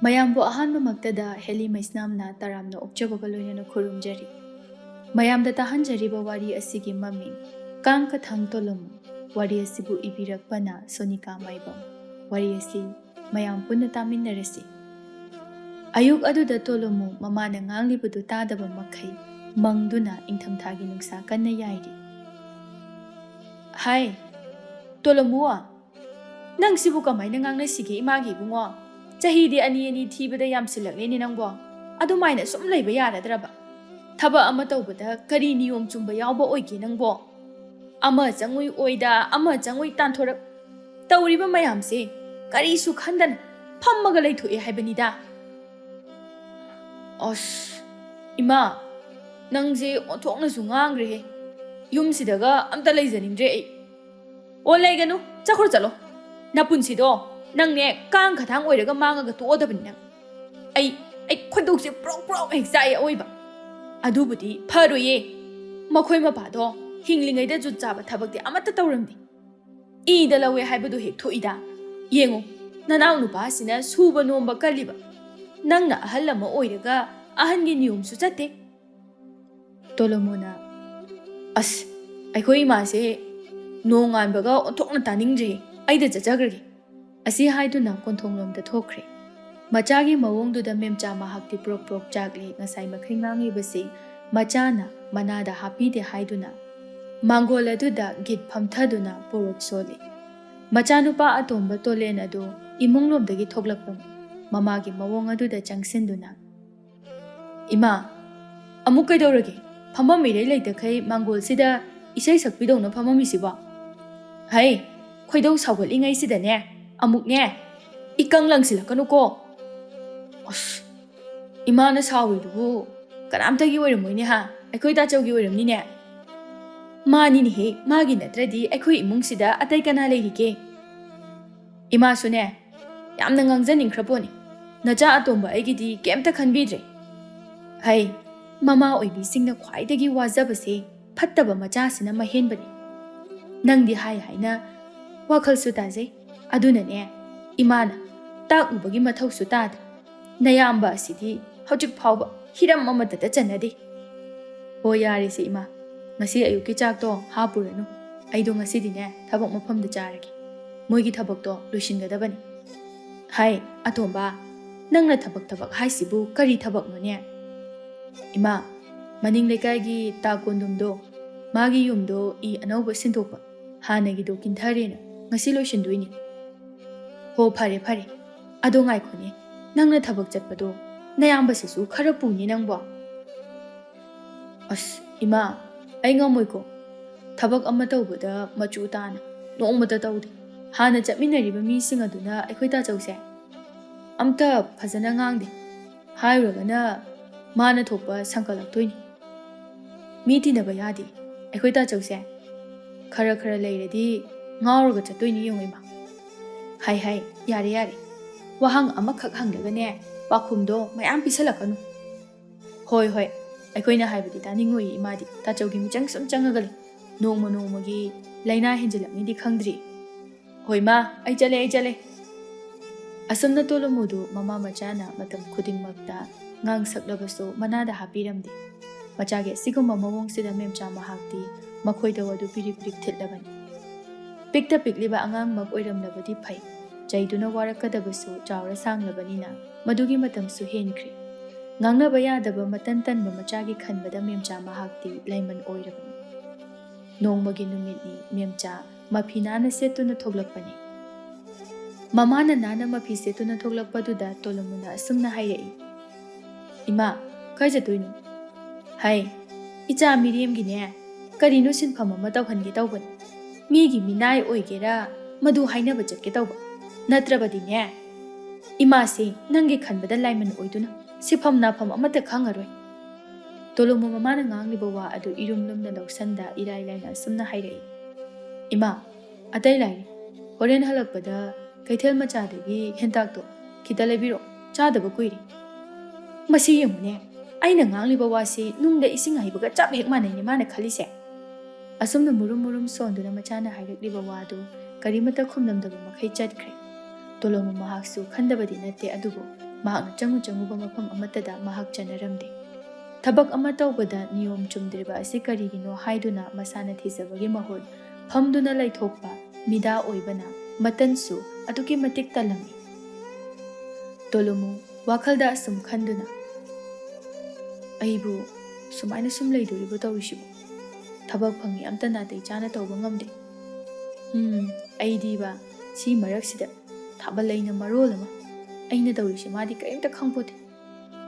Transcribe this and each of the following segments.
ꯃꯌꯥꯝꯕꯨ ꯑꯍꯥꯟꯕꯃꯛꯇꯗ ꯍꯦꯂꯤ ꯃꯩꯁꯅꯥꯝꯅ ꯇꯔꯥꯝꯅ ꯑꯣꯛꯆꯕꯒ ꯂꯣꯏꯅꯅ ꯈꯨꯔꯨꯝꯖꯔꯤ꯫ ꯃꯌꯥꯝꯗ ꯇꯥꯍꯟꯖꯔꯤꯕ ꯋꯥꯔꯤ ꯑꯁꯤꯒꯤ ꯃꯃꯤꯡ ꯀꯥꯡꯈꯊꯥꯡ ꯇꯣꯂꯣꯃꯨ꯫ ꯋꯥꯔꯤ ꯑꯁꯤꯕꯨ ꯏꯕꯤꯔꯛꯄꯅ ꯁꯣꯅꯤꯀꯥ ꯃꯥꯏꯕꯝ꯫ ꯋꯥꯔꯤ ꯑꯁꯤ ꯃꯌꯥꯝ ꯄꯨꯟꯅ ꯇꯥꯃꯤꯟꯅꯔꯁꯤ꯫ ꯑꯌꯨꯛ ꯑꯗꯨꯗ ꯇꯣꯂꯣꯃꯨ ꯃꯃꯥꯅ ꯉꯥꯡꯂꯤꯕꯗꯨ ꯇꯥꯗꯕ ꯃꯈꯩ ꯃꯪꯗꯨꯅ ꯏꯪꯊꯝꯊꯥꯒꯤ ꯅꯨꯡꯁꯥ ꯀꯟꯅ ꯌꯥꯏꯔꯤ꯫ ꯍꯥꯏ ꯇꯣꯂꯣꯃꯨ, ꯅꯪ ꯁꯤꯕꯨ ꯀꯃꯥꯏꯅ ꯉꯥꯡꯅꯁꯤꯒꯦ ꯏꯃꯥꯒꯤ ꯏꯕꯨꯡꯉꯣ? ꯆꯍꯤꯗꯤ ꯑꯅꯤ ꯊꯤꯕꯗ ꯌꯥꯝꯁꯤꯜꯂꯛꯂꯦꯅꯦ ꯅꯪꯕꯣ꯫ ꯑꯗꯨꯃꯥꯏꯅ ꯁꯨꯝ ꯂꯩꯕ ꯌꯥꯔꯗ꯭ꯔꯕ? ꯊꯕꯛ ꯑꯃ ꯇꯧꯕꯗ ꯀꯔꯤ ꯅꯤꯌꯣꯝ ꯆꯨꯝꯕ ꯌꯥꯎꯕ ꯑꯣꯏꯒꯦ ꯅꯪꯕꯣ? ꯑꯃ ꯆꯪꯉꯨꯏ ꯑꯣꯏꯗ ꯑꯃ ꯆꯪꯉꯨꯏ ꯇꯥꯟꯊꯣꯔꯛ ꯇꯧꯔꯤꯕ ꯃꯌꯥꯝꯁꯦ ꯀꯔꯤꯁꯨ ꯈꯟꯗꯅ ꯐꯝꯃꯒ ꯂꯩꯊꯣꯛꯑꯦ ꯍꯥꯏꯕꯅꯤꯗ꯫ ꯑꯁ ꯏꯃꯥ, ꯅꯪꯁꯦ ꯑꯣꯟꯊꯣꯛꯅꯁꯨ ꯉꯥꯡꯈ꯭ꯔꯦꯍꯦ꯫ ꯌꯨꯝꯁꯤꯗꯒ ꯑꯝꯇ ꯂꯩꯖꯅꯤꯡꯗ꯭ꯔꯦ ꯑꯩ꯫ ꯑꯣ ꯂꯩꯒꯅꯨ, ꯆꯠꯈ꯭ꯔꯣ ꯆꯠꯂꯣ꯫ ꯅꯄꯨꯟꯁꯤꯗꯣ ꯅꯪꯅꯦ ꯀꯥꯡ ꯈꯊꯥꯡ ꯑꯣꯏꯔꯒ ꯃꯥꯡꯉꯒ ꯇꯣꯛꯑꯗꯕꯅꯤ ꯅꯪ꯫ ꯑꯩ ꯈꯣꯏꯗꯧꯁꯦ ꯄ꯭ꯔꯣꯛ ꯄ꯭ꯔꯣꯛ ꯍꯦꯛ ꯆꯥꯛꯑꯦ ꯑꯑꯣꯏꯕ꯫ ꯑꯗꯨꯕꯨꯗꯤ ꯐꯔꯣꯏꯌꯦ, ꯃꯈꯣꯏ ꯃꯄꯥꯗꯣ ꯍꯤꯡꯂꯤꯉꯩꯗ ꯖꯨꯠ ꯆꯥꯕ ꯊꯕꯛꯇꯤ ꯑꯃꯠꯇ ꯇꯧꯔꯝꯗꯦ꯫ ꯏꯗ ꯂꯧꯋꯦ ꯍꯥꯏꯕꯗꯨ ꯍꯦꯛ ꯊꯣꯛꯏꯗ꯫ ꯌꯦꯡꯉꯨ, ꯅꯅꯥꯎ ꯅꯨꯄꯥꯁꯤꯅ ꯁꯨꯕ ꯅꯣꯝꯕ ꯀꯜꯂꯤꯕ, ꯅꯪꯅ ꯑꯍꯜ ꯑꯃ ꯑꯣꯏꯔꯒ ꯑꯍꯟꯒꯤ ꯅꯤꯌꯣꯝꯁꯨ ꯆꯠꯇꯦ꯫ ꯇꯣꯂꯣꯃꯨꯅ ꯑꯁ ꯑꯩꯈꯣꯏ ꯏꯃꯥꯁꯦ ꯅꯣꯡꯉꯥꯟꯕꯒ ꯑꯣꯟꯊꯣꯛꯅ ꯇꯥꯅꯤꯡꯗ꯭ꯔꯦ, ꯑꯩꯗ ꯆꯠꯆꯈ꯭ꯔꯒꯦ꯫ ꯑꯁꯤ ꯍꯥꯏꯗꯨꯅ ꯀꯣꯟꯊꯣꯡꯂꯣꯝꯗ ꯊꯣꯛꯈ꯭ꯔꯦ꯫ ꯃꯆꯥꯒꯤ ꯃꯑꯣꯡꯗꯨꯗ ꯃꯦꯝꯆꯥ ꯃꯍꯥꯛꯇꯤ ꯄ꯭ꯔꯣꯛ ꯄ꯭ꯔꯣꯛ ꯆꯥꯛꯂꯤ꯫ ꯉꯁꯥꯏ ꯃꯈꯩ ꯉꯥꯡꯂꯤꯕꯁꯤ ꯃꯆꯥꯅ ꯃꯅꯥꯗ ꯍꯥꯞꯄꯤꯗꯦ ꯍꯥꯏꯗꯨꯅ ꯃꯥꯡꯒꯣꯜ ꯑꯗꯨꯗ ꯒꯤꯠ ꯐꯝꯊꯗꯨꯅ ꯄꯣꯔꯣꯠ ꯁꯣꯜꯂꯤ꯫ ꯃꯆꯥꯅꯨꯄꯥ ꯑꯇꯣꯝꯕ ꯇꯣꯂꯦꯟ ꯑꯗꯨ ꯏꯃꯨꯡꯂꯣꯝꯗꯒꯤ ꯊꯣꯛꯂꯛꯄꯅꯤ꯫ ꯃꯃꯥꯒꯤ ꯃꯑꯣꯡ ꯑꯗꯨꯗ ꯆꯪꯁꯤꯟꯗꯨꯅ ꯏꯃꯥ, ꯑꯃꯨꯛ ꯀꯩꯗꯧꯔꯒꯦ? ꯐꯝꯐꯝ ꯏꯔꯩ ꯂꯩꯇꯈꯩ ꯃꯥꯡꯒꯣꯜꯁꯤꯗ ꯏꯁꯩ ꯁꯛꯄꯤꯗꯧꯅ ꯐꯝꯃꯝꯃꯤꯁꯤꯕꯣ? ꯍꯩ, ꯈꯣꯏꯗꯧ ꯁꯥꯎꯒꯠꯂꯤꯉꯩꯁꯤꯗꯅꯦ ꯑꯃꯨꯛꯅꯦ ꯏꯀꯪ ꯂꯪꯁꯤꯜꯂꯛꯀꯅꯨꯀꯣ꯫ ꯑꯁ ꯏꯃꯥꯅ ꯁꯥꯎꯔꯤꯗꯨꯕꯨ ꯀꯅꯥꯝꯇꯒꯤ ꯑꯣꯏꯔꯝꯃꯣꯏꯅꯦ ꯍꯥ, ꯑꯩꯈꯣꯏ ꯇꯥꯆꯧꯒꯤ ꯑꯣꯏꯔꯝꯅꯤꯅꯦ꯫ ꯃꯥꯅꯤꯅꯦꯍꯦ, ꯃꯥꯒꯤ ꯅꯠꯇ꯭ꯔꯗꯤ ꯑꯩꯈꯣꯏ ꯏꯃꯨꯡꯁꯤꯗ ꯑꯇꯩ ꯀꯅꯥ ꯂꯩꯔꯤꯒꯦ? ꯏꯃꯥꯁꯨꯅꯦ ꯌꯥꯝꯅ ꯉꯥꯡꯖꯅꯤꯡꯈ꯭ꯔꯄꯣꯠꯅꯤ꯫ ꯅꯆꯥ ꯑꯇꯣꯝꯕ ꯑꯩꯒꯤꯗꯤ ꯀꯩꯝꯇ ꯈꯟꯕꯤꯗ꯭ꯔꯦ꯫ ꯍꯩ, ꯃꯃꯥ ꯑꯣꯏꯕꯤꯁꯤꯡꯅ ꯈ꯭ꯋꯥꯏꯗꯒꯤ ꯋꯥꯖꯕꯁꯦ ꯐꯠꯇꯕ ꯃꯆꯥꯁꯤꯅ ꯃꯍꯦꯟꯕꯅꯤ꯫ ꯅꯪꯗꯤ ꯍꯥꯏ ꯍꯥꯏꯅ ꯋꯥꯈꯜꯁꯨ ꯇꯥꯖꯩ, ꯑꯗꯨꯅꯅꯦ ꯏꯃꯥꯅ ꯇꯥꯛꯎꯕꯒꯤ ꯃꯊꯧꯁꯨ ꯇꯥꯗꯦ꯫ ꯅꯌꯥꯝꯕ ꯑꯁꯤꯗꯤ ꯍꯧꯖꯤꯛ ꯐꯥꯎꯕ ꯍꯤꯔꯝ ꯑꯃꯠꯇꯗ ꯆꯟꯅꯗꯦ꯫ ꯍꯣ ꯌꯥꯔꯦꯁꯦ ꯏꯃꯥ, ꯉꯁꯤ ꯑꯌꯨꯛꯀꯤ ꯆꯥꯛꯇꯣ ꯍꯥꯞꯄꯨꯔꯅꯨ꯫ ꯑꯩꯗꯣ ꯉꯁꯤꯗꯤꯅꯦ ꯊꯕꯛ ꯃꯐꯝꯗ ꯆꯥꯔꯒꯦ, ꯃꯣꯏꯒꯤ ꯊꯕꯛꯇꯣ ꯂꯣꯏꯁꯤꯟꯒꯗꯕꯅꯤ꯫ ꯍꯥꯏ ꯑꯇꯣꯝꯕ, ꯅꯪꯅ ꯊꯕꯛ ꯍꯥꯏꯁꯤꯕꯨ ꯀꯔꯤ ꯊꯕꯛꯅꯣꯅꯦ? ꯏꯃꯥ, ꯃꯅꯤꯡ ꯂꯩꯀꯥꯏꯒꯤ ꯇꯥ ꯀꯣꯟꯗꯨꯝꯗꯣ ꯃꯥꯒꯤ ꯌꯨꯝꯗꯣ ꯑꯅꯧꯕ ꯁꯤꯟꯗꯣꯛꯄ, ꯍꯥꯟꯅꯒꯤꯗꯣ ꯀꯤꯟꯊꯔꯦꯅ ꯉꯁꯤ ꯂꯣꯏꯁꯤꯟꯗꯣꯏꯅꯤ꯫ ꯍꯣ ꯐꯔꯦ ꯐꯔꯦ, ꯑꯗꯣ ꯉꯥꯏꯈꯣꯅꯦ, ꯅꯪꯅ ꯊꯕꯛ ꯆꯠꯄꯗꯣ ꯅꯌꯥꯝꯕꯁꯤꯁꯨ ꯈꯔ ꯄꯨꯅꯤ ꯅꯪꯕꯣ꯫ ꯑꯁ ꯏꯃꯥ, ꯑꯩ ꯉꯝꯃꯣꯏꯀꯣ꯫ ꯊꯕꯛ ꯑꯃ ꯇꯧꯕꯗ ꯃꯆꯨ ꯇꯥꯅ ꯅꯣꯡꯃꯇ ꯇꯧꯗꯦ꯫ ꯍꯥꯟꯅ ꯆꯠꯃꯤꯟꯅꯔꯤꯕ ꯃꯤꯁꯤꯡ ꯑꯗꯨꯅ ꯑꯩꯈꯣꯏ ꯇꯥꯆꯧꯁꯦ ꯑꯝꯇ ꯐꯖꯅ ꯉꯥꯡꯗꯦ꯫ ꯍꯥꯏꯔꯨꯔꯒꯅ ꯃꯥꯅ ꯊꯣꯛꯄ ꯁꯪꯀꯠꯂꯛꯇꯣꯏꯅꯤ꯫ ꯃꯤ ꯇꯤꯟꯅꯕ ꯌꯥꯗꯦ ꯑꯩꯈꯣꯏ ꯇꯥꯆꯧꯁꯦ꯫ ꯈꯔ ꯂꯩꯔꯗꯤ ꯉꯥꯎꯔꯒ ꯆꯠꯇꯣꯏꯅꯤ ꯌꯦꯡꯉꯨ ꯏꯃꯥ꯫ ꯍꯥꯏ ꯌꯥꯔꯦ ꯌꯥꯔꯦ, ꯋꯥꯍꯪ ꯑꯃꯈꯛ ꯍꯪꯂꯒꯅꯦ ꯄꯥꯈꯨꯝꯗꯣ ꯃꯌꯥꯝ ꯄꯤꯁꯜꯂꯛꯀꯅꯨ꯫ ꯍꯣꯏ ꯑꯩꯈꯣꯏꯅ ꯍꯥꯏꯕꯗꯤ ꯇꯥꯅꯤꯡꯉꯣꯏ ꯏꯃꯥꯗꯤ ꯇꯥꯆꯧꯒꯤ ꯃꯤꯆꯪ ꯁꯨꯝ ꯆꯪꯉꯒ ꯂꯩ꯫ ꯅꯣꯡꯃ ꯅꯣꯡꯃꯒꯤ ꯂꯥꯏꯅꯥ ꯍꯦꯟꯖꯤꯜꯂꯛꯅꯤꯗꯤ ꯈꯪꯗ꯭ꯔꯤ꯫ ꯍꯣꯏ ꯃꯥ, ꯑꯩ ꯆꯠꯂꯦ꯫ ꯑꯁꯨꯝꯅ ꯇꯣꯂꯣꯃꯨꯗꯨ ꯃꯃꯥ ꯃꯆꯥꯅ ꯃꯇꯝ ꯈꯨꯗꯤꯡꯃꯛꯇ ꯉꯥꯡꯁꯛꯂꯕꯁꯨ ꯃꯅꯥꯗ ꯍꯥꯞꯄꯤꯔꯝꯗꯦ꯫ ꯃꯆꯥꯒꯤ ꯑꯁꯤꯒꯨꯝꯕ ꯃꯑꯣꯡꯁꯤꯗ ꯃꯦꯝꯆꯥ ꯃꯍꯥꯛꯇꯤ ꯃꯈꯣꯏꯗ ꯋꯥꯗꯨ ꯄꯤꯔꯤꯛ ꯊꯤꯠꯂꯕꯅꯤ꯫ ꯄꯤꯛꯇ ꯄꯤꯛꯂꯤꯕ ꯑꯉꯥꯡꯃꯛ ꯑꯣꯏꯔꯝꯂꯕꯗꯤ ꯐꯩ, ꯆꯩꯗꯨꯅ ꯋꯥꯔꯛꯀꯗꯕꯁꯨ ꯆꯥꯎꯔ ꯁꯥꯡꯂꯕꯅꯤꯅ ꯃꯗꯨꯒꯤ ꯃꯇꯝꯁꯨ ꯍꯦꯟꯈ꯭ꯔꯦ꯫ ꯉꯥꯡꯅꯕ ꯌꯥꯗꯕ ꯃꯇꯟ ꯇꯟꯕ ꯃꯆꯥꯒꯤ ꯈꯟꯕꯗ ꯃꯦꯝꯆꯥ ꯃꯍꯥꯛꯇꯤ ꯂꯥꯏꯃꯟ ꯑꯣꯏꯔꯕꯅꯤ꯫ ꯅꯣꯡꯃꯒꯤ ꯅꯨꯃꯤꯠꯅꯤ ꯃꯦꯝꯆꯥ ꯃꯐꯤ ꯅꯥꯟꯅ ꯁꯦꯠꯇꯨꯅ ꯊꯣꯛꯂꯛꯄꯅꯤ꯫ ꯃꯃꯥꯅ ꯅꯥꯟꯅ ꯃꯐꯤ ꯁꯦꯠꯇꯨꯅ ꯊꯣꯛꯂꯛꯄꯗꯨꯗ ꯇꯣꯂꯣꯃꯨꯅ ꯑꯁꯨꯝꯅ ꯍꯥꯏꯔꯛꯏ꯫ ꯏꯃꯥ, ꯀꯥꯏ ꯆꯠꯇꯣꯏꯅꯣ? ꯍꯥꯏ, ꯏꯆꯥ ꯃꯤꯔꯦꯝꯒꯤꯅꯦ ꯀꯔꯤꯅꯣ ꯁꯤꯟꯐꯝ ꯑꯃ ꯇꯧꯍꯟꯒꯦ ꯇꯧꯕꯅꯤ꯫ ꯃꯤꯒꯤ ꯃꯤꯅꯥꯏ ꯑꯣꯏꯒꯦꯔꯥ ꯃꯗꯨ ꯍꯥꯏꯅꯕ ꯆꯠꯀꯦ ꯇꯧꯕ꯫ ꯅꯠꯇ꯭ꯔꯕꯗꯤꯅꯦ ꯏꯃꯥꯁꯤ ꯅꯪꯒꯤ ꯈꯟꯕꯗ ꯂꯥꯏꯃꯟ ꯑꯣꯏꯗꯨꯅ ꯁꯤꯐꯝ ꯅꯥꯐꯝ ꯑꯃꯠꯇ ꯈꯪꯉꯔꯣꯏ꯫ ꯇꯣꯂꯣꯃꯨ ꯃꯃꯥꯅ ꯉꯥꯡꯂꯤꯕ ꯋꯥ ꯑꯗꯨ ꯏꯔꯨꯝ ꯂꯨꯝꯅ ꯂꯧꯁꯟꯗ ꯏꯔꯥꯏ ꯂꯥꯏꯅ ꯑꯁꯨꯝꯅ ꯍꯥꯏꯔꯛꯏ꯫ ꯏꯃꯥ, ꯑꯇꯩ ꯂꯥꯏꯔꯤ, ꯍꯣꯔꯦꯟ ꯍꯜꯂꯛꯄꯗ ꯀꯩꯊꯦꯜ ꯃꯆꯥꯗꯒꯤ ꯍꯦꯟꯇꯥꯛꯇꯣ ꯈꯤꯇ ꯂꯩꯕꯤꯔꯛꯑꯣ, ꯆꯥꯗꯕ ꯀꯨꯏꯔꯦ꯫ ꯃꯁꯤ ꯌꯦꯡꯉꯨꯅꯦ, ꯑꯩꯅ ꯉꯥꯡꯂꯤꯕ ꯋꯥꯁꯤ ꯅꯨꯡꯗ ꯏꯁꯤꯡ ꯍꯩꯕꯒ ꯆꯞ ꯍꯦꯛ ꯃꯥꯟꯅꯩꯅꯦ ꯃꯥꯅ ꯈꯜꯂꯤꯁꯦ꯫ ꯑꯁꯨꯝꯅ ꯃꯨꯔꯨꯝ ꯁꯣꯟꯗꯨꯅ ꯃꯆꯥꯅ ꯍꯥꯏꯔꯛꯂꯤꯕ ꯋꯥꯗꯨ ꯀꯔꯤꯃꯠꯇ ꯈꯨꯝꯂꯝꯗꯕ ꯃꯈꯩ ꯆꯠꯈ꯭ꯔꯦ꯫ ꯇꯣꯂꯣꯃꯨ ꯃꯍꯥꯛꯁꯨ ꯈꯟꯗꯕꯗꯤ ꯅꯠꯇꯦ, ꯑꯗꯨꯕꯨ ꯃꯍꯥꯛꯅ ꯆꯪꯉꯨꯕ ꯃꯐꯝ ꯑꯃꯠꯇꯗ ꯃꯍꯥꯛ ꯆꯠꯅꯔꯝꯗꯦ꯫ ꯊꯕꯛ ꯑꯃ ꯇꯧꯕꯗ ꯅꯤꯌꯣꯝ ꯆꯨꯝꯗ꯭ꯔꯤꯕ ꯑꯁꯤ ꯀꯔꯤꯒꯤꯅꯣ ꯍꯥꯏꯗꯨꯅ ꯃꯁꯥꯅ ꯊꯤꯖꯕꯒꯤ ꯃꯍꯨꯠ ꯐꯝꯗꯨꯅ ꯂꯩꯊꯣꯛꯄ ꯃꯤꯗꯥ ꯑꯣꯏꯕꯅ ꯃꯇꯟꯁꯨ ꯑꯗꯨꯛꯀꯤ ꯃꯇꯤꯛ ꯇꯜꯂꯝꯃꯤ꯫ ꯇꯣꯂꯨꯃꯨ ꯋꯥꯈꯜꯗ ꯑꯁꯨꯝ ꯈꯟꯗꯨꯅ ꯑꯩꯕꯨ ꯁꯨꯃꯥꯏꯅ ꯁꯨꯝ ꯂꯩꯗꯣꯔꯤꯕ ꯇꯧꯔꯤꯁꯤꯕꯨ, ꯊꯕꯛ ꯐꯪꯉꯤ ꯑꯝꯇ ꯅꯥꯇꯩ ꯆꯥꯅ ꯇꯧꯕ ꯉꯝꯗꯦ꯫ ꯑꯩꯗꯤꯕ ꯁꯤ ꯃꯔꯛꯁꯤꯗ ꯊꯥꯕꯜ ꯂꯩꯅ ꯃꯔꯣꯜ ꯑꯃ, ꯑꯩꯅ ꯇꯧꯔꯤꯁꯦ ꯃꯥꯗꯤ ꯀꯔꯤꯝꯇ ꯈꯪꯄꯣꯠꯇꯦ꯫